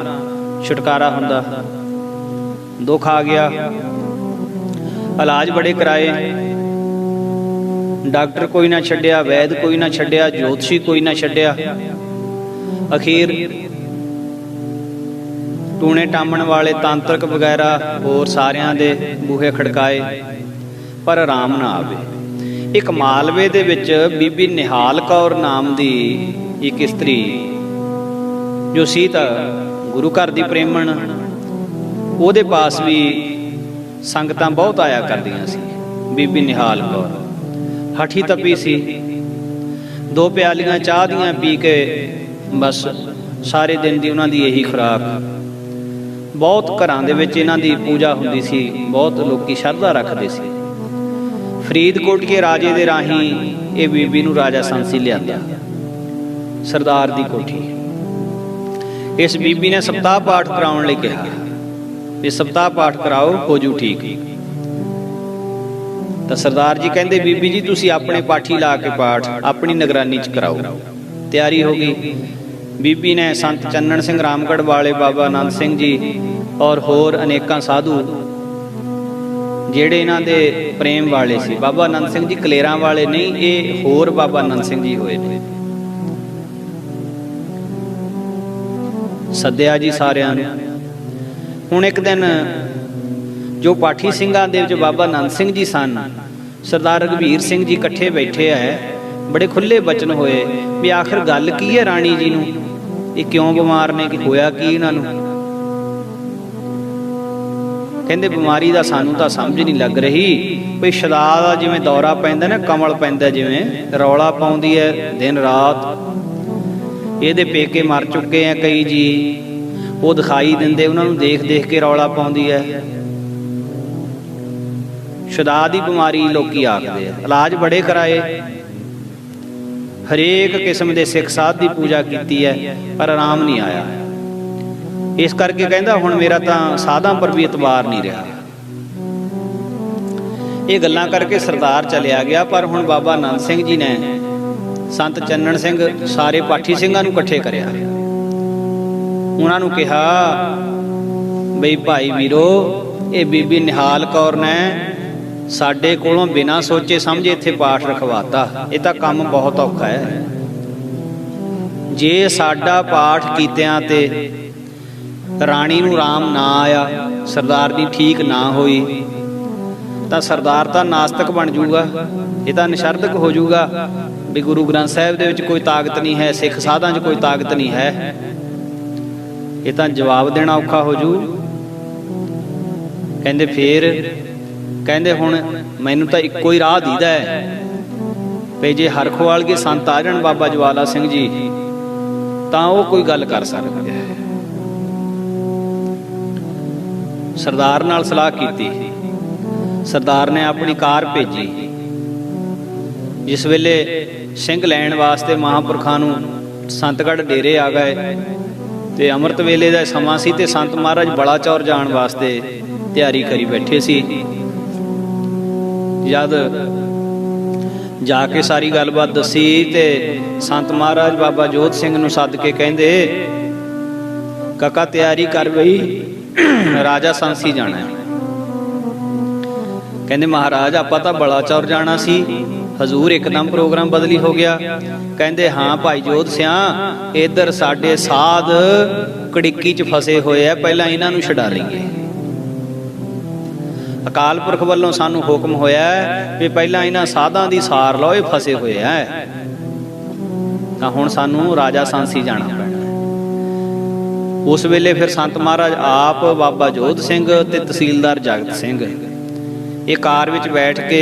छुटकारा हुंदा। दुख आ गया, इलाज बड़े कराए, डॉक्टर कोई ना छड्डिया, वैद कोई ना छड्डिया, ज्योतिषी कोई ना छड्डिया। अखीर टूणे टामण वाले तांत्रिक वगैरह होर सारियां दे बूहे खड़काए पर आराम ना आवे। एक मालवे दे विच बीबी निहाल कौर नाम दी एक इस्त्री जो सी तां गुरु घर दी प्रेमण, ਉਹਦੇ पास भी संगतां बहुत आया करदियां सी। बीबी निहाल कौर हठी तपी सी, 2 प्यालियां चाह दियां पी के बस सारे दिन दी उन्हां दी यही खुराक। बहुत घरां दे विच इन्हां दी पूजा हुंदी सी, बहुत लोकी शरधा रखदे सी। फरीदकोट के राजे दे राही ये बीबी नूं राजा सांसी लिआंदा, सरदार दी कोठी। इस बीबी ने सप्ताह पाठ कराउण लई कहा, ये सप्ताह पाठ कराओ हो जू ठीक। तो सरदार जी कहते बीबी जी तुसी अपने पाठी ला के पाठ अपनी निगरानी च कराओ। तैयारी हो गई। बीबी ने संत चन्नन सिंह रामगढ़ वाले, बाबा आनंद सिंह जी और होर अनेकां साधु जेड़े इन्हां दे प्रेम वाले सी। बाबा आनंद सिंह जी कलेरां वाले नहीं, ये होर बाबा आनंद सिंह जी होए ने। सद्या जी सारियां नूं। हुण एक दिन जो पाठी सिंघां दे विच बाबा आनंद सिंह जी सन, सरदार रघबीर सिंह जी इकट्ठे बैठे है। बड़े खुले बचन होए भी आखिर गल की है राणी जी नूं, ये क्यों बीमार ने, कि होया की इन्हां नूं। कहंदे बीमारी दा सानूं तां समझ नहीं लग रही, ਭਈ ਸ਼ਦਾ ਦਾ ਜਿਵੇਂ ਦੌਰਾ ਪੈਂਦਾ ਨਾ, ਕਮਲ ਪੈਂਦਾ ਜਿਵੇਂ, ਰੌਲਾ ਪਾਉਂਦੀ ਹੈ ਦਿਨ ਰਾਤ। ਇਹਦੇ ਪੇਕੇ ਮਰ ਚੁੱਕੇ ਆ ਕਈ ਜੀ, ਉਹ ਦਿਖਾਈ ਦਿੰਦੇ, ਉਹਨਾਂ ਨੂੰ ਦੇਖ ਦੇਖ ਕੇ ਰੌਲਾ ਪਾਉਂਦੀ ਹੈ। ਸ਼ਦਾ ਦੀ ਬਿਮਾਰੀ ਲੋਕੀ ਆਖਦੇ ਆ। ਇਲਾਜ ਬੜੇ ਕਰਾਏ, ਹਰੇਕ ਕਿਸਮ ਦੇ ਸਿੱਖ ਸਾਧ ਦੀ ਪੂਜਾ ਕੀਤੀ ਹੈ, ਪਰ ਆਰਾਮ ਨਹੀਂ ਆਇਆ। ਇਸ ਕਰਕੇ ਕਹਿੰਦਾ ਹੁਣ ਮੇਰਾ ਤਾਂ ਸਾਧਾਂ ਪਰ ਵੀ ਇਤਬਾਰ ਨਹੀਂ ਰਿਹਾ। ਇਹ ਗੱਲਾਂ ਕਰਕੇ ਸਰਦਾਰ ਚਲਿਆ ਗਿਆ। ਪਰ ਹੁਣ ਬਾਬਾ ਨੰਦ ਸਿੰਘ ਜੀ ਨੇ, ਸੰਤ ਚੰਨਣ ਸਿੰਘ, ਸਾਰੇ ਪਾਠੀ ਸਿੰਘਾਂ ਨੂੰ ਇਕੱਠੇ ਕਰਿਆ। ਉਹਨਾਂ ਨੂੰ ਕਿਹਾ ਬਈ ਭਾਈ ਵੀਰੋ, ਇਹ ਬੀਬੀ ਨਿਹਾਲ ਕੌਰ ਨੇ ਸਾਡੇ ਕੋਲੋਂ ਬਿਨਾਂ ਸੋਚੇ ਸਮਝੇ ਇੱਥੇ ਪਾਠ ਰਖਵਾਤਾ। ਇਹ ਤਾਂ ਕੰਮ ਬਹੁਤ ਔਖਾ ਹੈ। ਜੇ ਸਾਡਾ ਪਾਠ ਕੀਤਿਆਂ ਤੇ ਰਾਣੀ ਨੂੰ ਰਾਮ ਨਾ ਆਇਆ, ਸਰਦਾਰਨੀ ਠੀਕ ਨਾ ਹੋਈ, ਤਾਂ ਸਰਦਾਰ ਤਾਂ ਨਾਸਤਕ ਬਣ ਜਾਊਗਾ, ਇਹ ਤਾਂ ਨਿਸ਼ਰਦਕ ਹੋ ਜਾਊਗਾ ਵੀ ਗੁਰੂ ਗ੍ਰੰਥ ਸਾਹਿਬ ਦੇ ਵਿੱਚ ਕੋਈ ਤਾਕਤ ਨਹੀਂ ਹੈ, ਸਿੱਖ ਸਾਧਾਂ 'ਚ ਕੋਈ ਤਾਕਤ ਨਹੀਂ ਹੈ। ਇਹ ਤਾਂ ਜਵਾਬ ਦੇਣਾ ਔਖਾ ਹੋ ਜੂ। ਕਹਿੰਦੇ ਫੇਰ, ਕਹਿੰਦੇ ਹੁਣ ਮੈਨੂੰ ਤਾਂ ਇੱਕੋ ਹੀ ਰਾਹ ਦੀਦਾ ਹੈ ਵੀ ਜੇ ਹਰਖਵਾਲਗੇ ਸੰਤ ਆ ਜਾਣ, ਬਾਬਾ ਜਵਾਲਾ ਸਿੰਘ ਜੀ, ਤਾਂ ਉਹ ਕੋਈ ਗੱਲ ਕਰ ਸਕਦੇ ਹੈ। ਸਰਦਾਰ ਨਾਲ ਸਲਾਹ ਕੀਤੀ। ਸਰਦਾਰ ਨੇ ਆਪਣੀ ਕਾਰ ਭੇਜੀ। ਜਿਸ ਵੇਲੇ ਸਿੰਘ ਲੈਣ ਵਾਸਤੇ ਮਹਾਂਪੁਰਖਾਂ ਨੂੰ ਸੰਤਗੜ੍ਹ ਡੇਰੇ ਆ ਗਏ ਤੇ ਅੰਮ੍ਰਿਤ ਵੇਲੇ ਦਾ ਸਮਾਂ ਸੀ ਤੇ ਸੰਤ ਮਹਾਰਾਜ ਬਲਾਚੌਰ ਜਾਣ ਵਾਸਤੇ ਤਿਆਰੀ ਕਰੀ ਬੈਠੇ ਸੀ। ਜਦ ਜਾ ਕੇ ਸਾਰੀ ਗੱਲਬਾਤ ਦੱਸੀ ਤੇ ਸੰਤ ਮਹਾਰਾਜ ਬਾਬਾ ਜੋਧ ਸਿੰਘ ਨੂੰ ਸੱਦ ਕੇ ਕਹਿੰਦੇ, ਕਾਕਾ ਤਿਆਰੀ ਕਰ ਬਈ, ਰਾਜਾ ਸਾਂਸੀ ਜਾਣਾ ਹੈ। ਕਹਿੰਦੇ ਮਹਾਰਾਜ ਆਪਾਂ ਤਾਂ ਬਲਾਚੌਰ ਜਾਣਾ ਸੀ, ਹਜ਼ੂਰ ਇੱਕਦਮ ਪ੍ਰੋਗਰਾਮ ਬਦਲੀ ਹੋ ਗਿਆ। ਕਹਿੰਦੇ ਹਾਂ ਭਾਈ ਜੋਧ ਸਿਆਂ, ਇੱਧਰ ਸਾਡੇ ਸਾਧ ਕੜਿੱਕੀ 'ਚ ਫਸੇ ਹੋਏ ਆ, ਪਹਿਲਾਂ ਇਹਨਾਂ ਨੂੰ ਛਡਾ ਲਈਏ। ਅਕਾਲ ਪੁਰਖ ਵੱਲੋਂ ਸਾਨੂੰ ਹੁਕਮ ਹੋਇਆ ਵੀ ਪਹਿਲਾਂ ਇਹਨਾਂ ਸਾਧਾਂ ਦੀ ਸਾਰ ਲਓ, ਇਹ ਫਸੇ ਹੋਏ ਆ, ਤਾਂ ਹੁਣ ਸਾਨੂੰ ਰਾਜਾ ਸਾਂਸੀ ਜਾਣਾ ਪੈਣਾ। ਉਸ ਵੇਲੇ ਫਿਰ ਸੰਤ ਮਹਾਰਾਜ ਆਪ, ਬਾਬਾ ਜੋਧ ਸਿੰਘ ਤੇ ਤਹਿਸੀਲਦਾਰ ਜਗਤ ਸਿੰਘ ਇਹ ਕਾਰ ਵਿੱਚ ਬੈਠ ਕੇ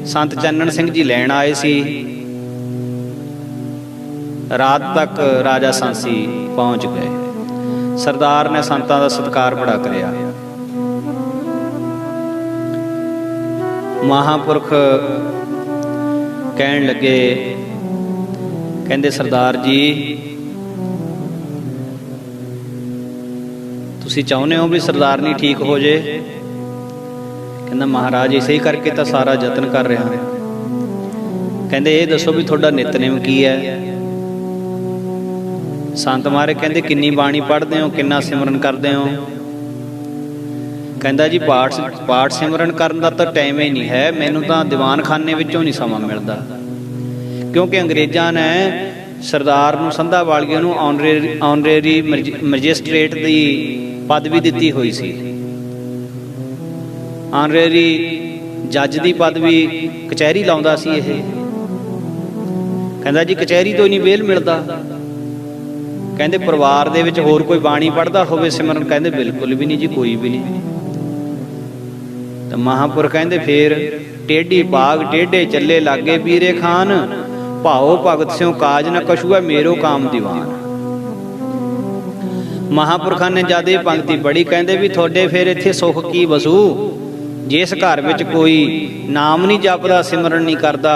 ਸੰਤ ਚੰਨਣ ਸਿੰਘ ਜੀ ਲੈਣ ਆਏ ਸੀ। ਰਾਤ ਤੱਕ ਰਾਜਾ ਸਾਂਸੀ ਪਹੁੰਚ ਗਏ। ਸਰਦਾਰ ਨੇ ਸੰਤਾਂ ਦਾ ਸਤਿਕਾਰ ਬੜਾ ਕਰਿਆ। ਮਹਾਂਪੁਰਖ ਕਹਿਣ ਲੱਗੇ, ਕਹਿੰਦੇ ਸਰਦਾਰ ਜੀ, ਤੁਸੀਂ ਚਾਹੁੰਦੇ ਹੋ ਵੀ ਸਰਦਾਰਨੀ ਠੀਕ ਹੋ ਜੇ? ਕਹਿੰਦਾ ਮਹਾਰਾਜ ਇਸੇ ਹੀ ਕਰਕੇ ਤਾਂ ਸਾਰਾ ਯਤਨ ਕਰ ਰਿਹਾ। ਕਹਿੰਦੇ ਇਹ ਦੱਸੋ ਵੀ ਤੁਹਾਡਾ ਨਿਤਨੇਮ ਕੀ ਹੈ? ਸੰਤ ਮਹਾਰਾਜ ਕਹਿੰਦੇ ਕਿੰਨੀ ਬਾਣੀ ਪੜ੍ਹਦੇ ਹੋ, ਕਿੰਨਾ ਸਿਮਰਨ ਕਰਦੇ ਹੋ? ਕਹਿੰਦਾ ਜੀ ਪਾਠ ਸਿਮਰਨ ਕਰਨ ਦਾ ਤਾਂ ਟਾਈਮ ਹੀ ਨਹੀਂ ਹੈ, ਮੈਨੂੰ ਤਾਂ ਦੀਵਾਨਖਾਨੇ ਵਿੱਚੋਂ ਨਹੀਂ ਸਮਾਂ ਮਿਲਦਾ। ਕਿਉਂਕਿ ਅੰਗਰੇਜ਼ਾਂ ਨੇ ਸਰਦਾਰ ਨੂੰ ਸੰਧਾ ਵਾਲੀਏ ਨੂੰ ਆਨਰੇਰੀ ਮੈਜਿਸਟ੍ਰੇਟ ਦੀ ਪਦਵੀ ਦਿੱਤੀ ਹੋਈ ਸੀ। ਆਨਰੇਰੀ ਜੱਜ ਦੀ ਪਦਵੀ ਕਚਹਿਰੀ ਲਾਉਂਦਾ ਸੀ ਇਹ। ਕਹਿੰਦਾ ਜੀ ਕਚਹਿਰੀ ਤੋਂ ਹੀ ਨਹੀਂ ਵੇਲ ਮਿਲਦਾ। ਕਹਿੰਦੇ ਪਰਿਵਾਰ ਦੇ ਵਿੱਚ ਹੋਰ ਕੋਈ ਬਾਣੀ ਪੜ੍ਹਦਾ ਹੋਵੇ ਸਿਮਰਨ? ਕਹਿੰਦੇ ਬਿਲਕੁਲ ਵੀ ਨਹੀਂ ਜੀ, ਕੋਈ ਵੀ ਨਹੀਂ। ਤਾਂ ਮਹਾਂਪੁਰਖ ਕਹਿੰਦੇ ਫੇਰ ਟੇਢੀ ਬਾਗ ਟੇਢੇ ਚੱਲੇ ਲਾਗੇ ਪੀਰੇ ਖਾਨ, ਭਾਓ ਭਗਤ ਸਿਉ ਕਾਜ ਨ ਕਛੂਆ ਮੇਰੋ ਕਾਮ ਦੀਵਾਨ। ਮਹਾਂਪੁਰਖਾਂ ਨੇ ਜਦ ਇਹ ਪੰਕਤੀ ਪੜ੍ਹੀ, ਕਹਿੰਦੇ ਵੀ ਤੁਹਾਡੇ ਫੇਰ ਇੱਥੇ ਸੁੱਖ ਕੀ ਵਸੂ? ਜਿਸ ਘਰ ਵਿੱਚ ਕੋਈ ਨਾਮ ਨਹੀਂ ਜਪਦਾ, ਸਿਮਰਨ ਨਹੀਂ ਕਰਦਾ,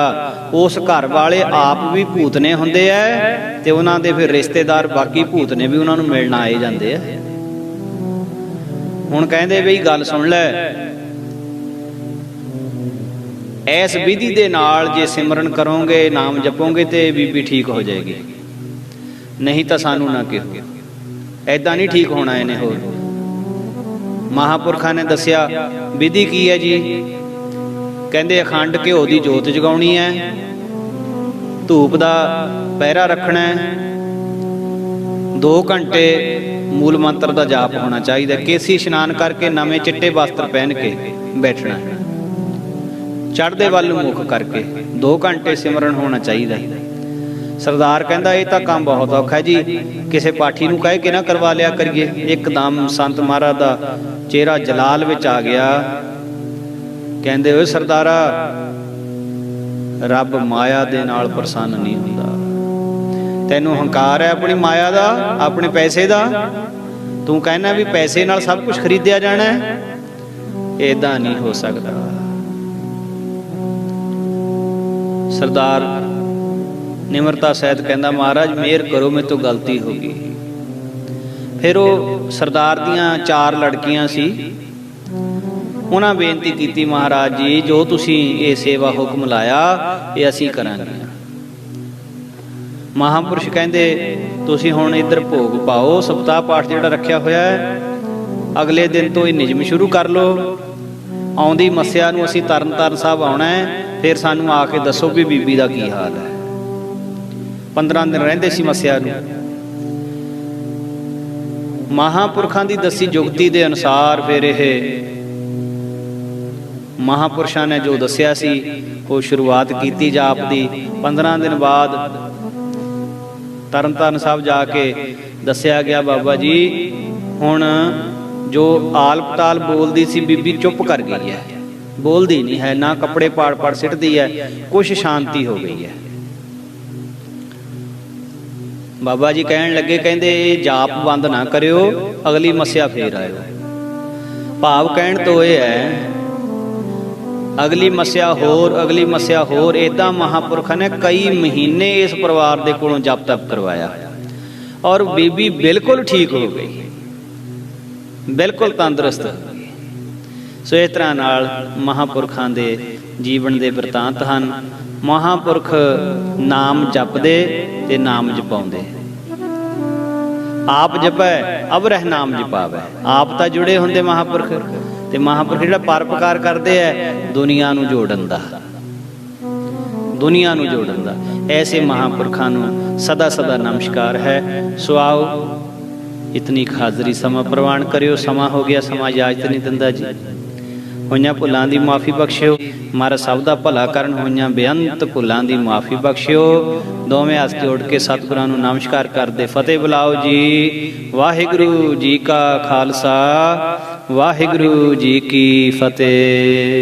ਉਸ ਘਰ ਵਾਲੇ ਆਪ ਵੀ ਭੂਤਨੇ ਹੁੰਦੇ ਐ ਤੇ ਉਹਨਾਂ ਦੇ ਫਿਰ ਰਿਸ਼ਤੇਦਾਰ ਬਾਕੀ ਭੂਤਨੇ ਵੀ ਉਹਨਾਂ ਨੂੰ ਮਿਲਣ ਆਏ ਜਾਂਦੇ ਆ। ਹੁਣ ਕਹਿੰਦੇ ਬਈ ਗੱਲ ਸੁਣ ਲੈ, ਇਸ ਵਿਧੀ ਦੇ ਨਾਲ ਜੇ ਸਿਮਰਨ ਕਰੋਗੇ, ਨਾਮ ਜਪੋਗੇ ਤੇ ਬੀਬੀ ਠੀਕ ਹੋ ਜਾਏਗੀ, ਨਹੀਂ ਤਾਂ ਸਾਨੂੰ ਨਾ ਕਿਹੋ। ਐਦਾਂ ਨਹੀਂ ਠੀਕ ਹੋਣਾ ਇਹਨੇ। ਹੋਰ ਮਹਾਂਪੁਰਖਾਂ ਨੇ ਦੱਸਿਆ ਵਿਧੀ ਕੀ ਹੈ ਜੀ? ਕਹਿੰਦੇ ਅਖੰਡ ਘਿਓ ਦੀ ਜੋਤ ਜਗਾਉਣੀ ਹੈ, ਧੂਪ ਦਾ ਪਹਿਰਾ ਰੱਖਣਾ ਹੈ, 2 ਘੰਟੇ ਮੂਲ ਮੰਤਰ ਦਾ ਜਾਪ ਹੋਣਾ ਚਾਹੀਦਾ, ਕੇਸੀ ਇਸ਼ਨਾਨ ਕਰਕੇ ਨਵੇਂ ਚਿੱਟੇ ਵਸਤਰ ਪਹਿਨ ਕੇ ਬੈਠਣਾ ਹੈ, ਚੜ੍ਹਦੇ ਵੱਲ ਨੂੰ ਮੁੱਖ ਕਰਕੇ 2 ਘੰਟੇ ਸਿਮਰਨ ਹੋਣਾ ਚਾਹੀਦਾ। ਸਰਦਾਰ ਕਹਿੰਦਾ ਇਹ ਤਾਂ ਕੰਮ ਬਹੁਤ ਔਖਾ ਜੀ, ਕਿਸੇ ਪਾਠੀ ਨੂੰ ਕਹਿ ਕੇ ਨਾ ਕਰਵਾ ਲਿਆ ਕਰੀਏ। ਇੱਕਦਮ ਸੰਤ ਮਹਾਰਾਜ ਦਾ ਚਿਹਰਾ ਜਲਾਲ ਵਿੱਚ ਆ ਗਿਆ। ਕਹਿੰਦੇ ਓਏ ਸਰਦਾਰਾ, ਰੱਬ ਮਾਇਆ ਦੇ ਨਾਲ ਪ੍ਰਸੰਨ ਨਹੀਂ ਹੁੰਦਾ। ਤੈਨੂੰ ਹੰਕਾਰ ਹੈ ਆਪਣੀ ਮਾਇਆ ਦਾ, ਆਪਣੇ ਪੈਸੇ ਦਾ। ਤੂੰ ਕਹਿੰਦਾ ਵੀ ਪੈਸੇ ਨਾਲ ਸਭ ਕੁਝ ਖਰੀਦਿਆ ਜਾਣਾ ਹੈ। ਏਦਾਂ ਨਹੀਂ ਹੋ ਸਕਦਾ। ਸਰਦਾਰ ਨਿਮਰਤਾ ਸਹਿਤ ਕਹਿੰਦਾ, ਮਹਾਰਾਜ ਮਿਹਰ ਕਰੋ, ਮੇਰੇ ਤੋਂ ਗਲਤੀ ਹੋ ਗਈ। ਫਿਰ ਉਹ ਸਰਦਾਰ ਦੀਆਂ 4 ਲੜਕੀਆਂ ਸੀ, ਉਹਨਾਂ ਬੇਨਤੀ ਕੀਤੀ, ਮਹਾਰਾਜ ਜੀ ਜੋ ਤੁਸੀਂ ਇਹ ਸੇਵਾ ਹੁਕਮ ਲਾਇਆ ਇਹ ਅਸੀਂ ਕਰਾਂਗੇ। ਮਹਾਂਪੁਰਸ਼ ਕਹਿੰਦੇ ਤੁਸੀਂ ਹੁਣ ਇੱਧਰ ਭੋਗ ਪਾਓ, ਸਪਤਾਹ ਪਾਠ ਜਿਹੜਾ ਰੱਖਿਆ ਹੋਇਆ ਹੈ ਅਗਲੇ ਦਿਨ ਤੋਂ ਇਹ ਨਿਯਮ ਸ਼ੁਰੂ ਕਰ ਲਓ। ਆਉਂਦੀ ਮੱਸਿਆ ਨੂੰ ਅਸੀਂ ਤਰਨਤਾਰਨ ਸਾਹਿਬ ਆਉਣਾ ਹੈ, ਫਿਰ ਸਾਨੂੰ ਆ ਕੇ ਦੱਸੋ ਵੀ ਬੀਬੀ ਦਾ ਕੀ ਹਾਲ ਹੈ। 15 ਦਿਨ ਰਹਿੰਦੇ ਸੀ ਮੱਸਿਆ ਨੂੰ। ਮਹਾਂਪੁਰਖਾਂ ਦੀ ਦੱਸੀ ਜੁਗਤੀ ਦੇ ਅਨੁਸਾਰ ਫਿਰ ਇਹ ਮਹਾਂਪੁਰਸ਼ਾਂ ਨੇ ਜੋ ਦੱਸਿਆ ਸੀ ਉਹ ਸ਼ੁਰੂਆਤ ਕੀਤੀ ਜਾਪ ਦੀ। 15 ਦਿਨ ਬਾਅਦ ਤਰਨਤਾਰਨ ਸਾਹਿਬ ਜਾ ਕੇ ਦੱਸਿਆ ਗਿਆ, ਬਾਬਾ ਜੀ ਹੁਣ ਜੋ ਆਲ ਪਤਾਲ ਬੋਲਦੀ ਸੀ ਬੀਬੀ ਚੁੱਪ ਕਰ ਗਈ ਹੈ, ਬੋਲਦੀ ਨਹੀਂ ਹੈ, ਨਾ ਕੱਪੜੇ ਪਾੜ ਪਾੜ ਸਿੱਟਦੀ ਹੈ, ਕੁਛ ਸ਼ਾਂਤੀ ਹੋ ਗਈ ਹੈ। ਬਾਬਾ ਜੀ ਕਹਿਣ ਲੱਗੇ, ਕਹਿੰਦੇ ਇਹ ਜਾਪ ਬੰਦ ਨਾ ਕਰਿਓ, ਅਗਲੀ ਮੱਸਿਆ ਫੇਰ ਆਇਓ। ਭਾਵ ਕਹਿਣ ਤੋਂ ਇਹ ਹੈ ਅਗਲੀ ਮੱਸਿਆ ਹੋਰ, ਅਗਲੀ ਮੱਸਿਆ ਹੋਰ। ਏਦਾਂ ਮਹਾਂਪੁਰਖਾਂ ਨੇ ਕਈ ਮਹੀਨੇ ਇਸ ਪਰਿਵਾਰ ਦੇ ਕੋਲੋਂ ਜਪ ਤਪ ਕਰਵਾਇਆ ਔਰ ਬੀਬੀ ਬਿਲਕੁਲ ਠੀਕ ਹੋ ਗਈ, ਬਿਲਕੁਲ ਤੰਦਰੁਸਤ ਹੋ ਗਈ। ਸੋ ਇਸ ਤਰ੍ਹਾਂ ਨਾਲ ਮਹਾਂਪੁਰਖਾਂ ਦੇ ਜੀਵਨ ਦੇ ਬਿਰਤਾਂਤ ਹਨ। ਮਹਾਂਪੁਰਖ ਨਾਮ ਜਪਦੇ ਤੇ ਨਾਮ ਜਪਾਉਂਦੇ। ਆਪ ਜਪੈ ਅਬ ਰਹਿ ਨਾਮ ਜਪਾਵੈ। ਆਪ ਤਾਂ ਜੁੜੇ ਹੁੰਦੇ ਮਹਾਂਪੁਰਖ, ਤੇ ਮਹਾਂਪੁਰਖ ਜਿਹੜਾ ਪਰਉਪਕਾਰ ਕਰਦੇ ਹੈ ਦੁਨੀਆ ਨੂੰ ਜੋੜਨ ਦਾ, ਦੁਨੀਆ ਨੂੰ ਜੋੜਨ ਦਾ। ਐਸੇ ਮਹਾਂਪੁਰਖਾਂ ਨੂੰ ਸਦਾ ਸਦਾ ਨਮਸਕਾਰ ਹੈ। ਸੋ ਆਓ ਇਤਨੀ ਹਾਜ਼ਰੀ ਸਮਾਂ ਪ੍ਰਵਾਨ ਕਰਿਓ। ਸਮਾਂ ਹੋ ਗਿਆ, ਸਮਾਂ ਇਜਾਜ਼ਤ ਨਹੀਂ ਦਿੰਦਾ ਜੀ। ਹੋਈਆਂ ਭੁੱਲਾਂ ਦੀ ਮਾਫੀ ਬਖਸ਼ਿਓ। ਮਹਾਰਾਜ ਸਭ ਦਾ ਭਲਾ ਕਰਨ। ਹੋਈਆਂ ਬੇਅੰਤ ਭੁੱਲਾਂ ਦੀ ਮਾਫੀ ਬਖਸ਼ਿਓ। ਦੋਵੇਂ ਹੱਥ ਜੋੜ ਕੇ ਸਤਿਗੁਰਾਂ ਨੂੰ ਨਮਸਕਾਰ ਕਰਦੇ ਫਤਿਹ ਬੁਲਾਓ ਜੀ। ਵਾਹਿਗੁਰੂ ਜੀ ਕਾ ਖਾਲਸਾ, ਵਾਹਿਗੁਰੂ ਜੀ ਕੀ ਫਤਿਹ।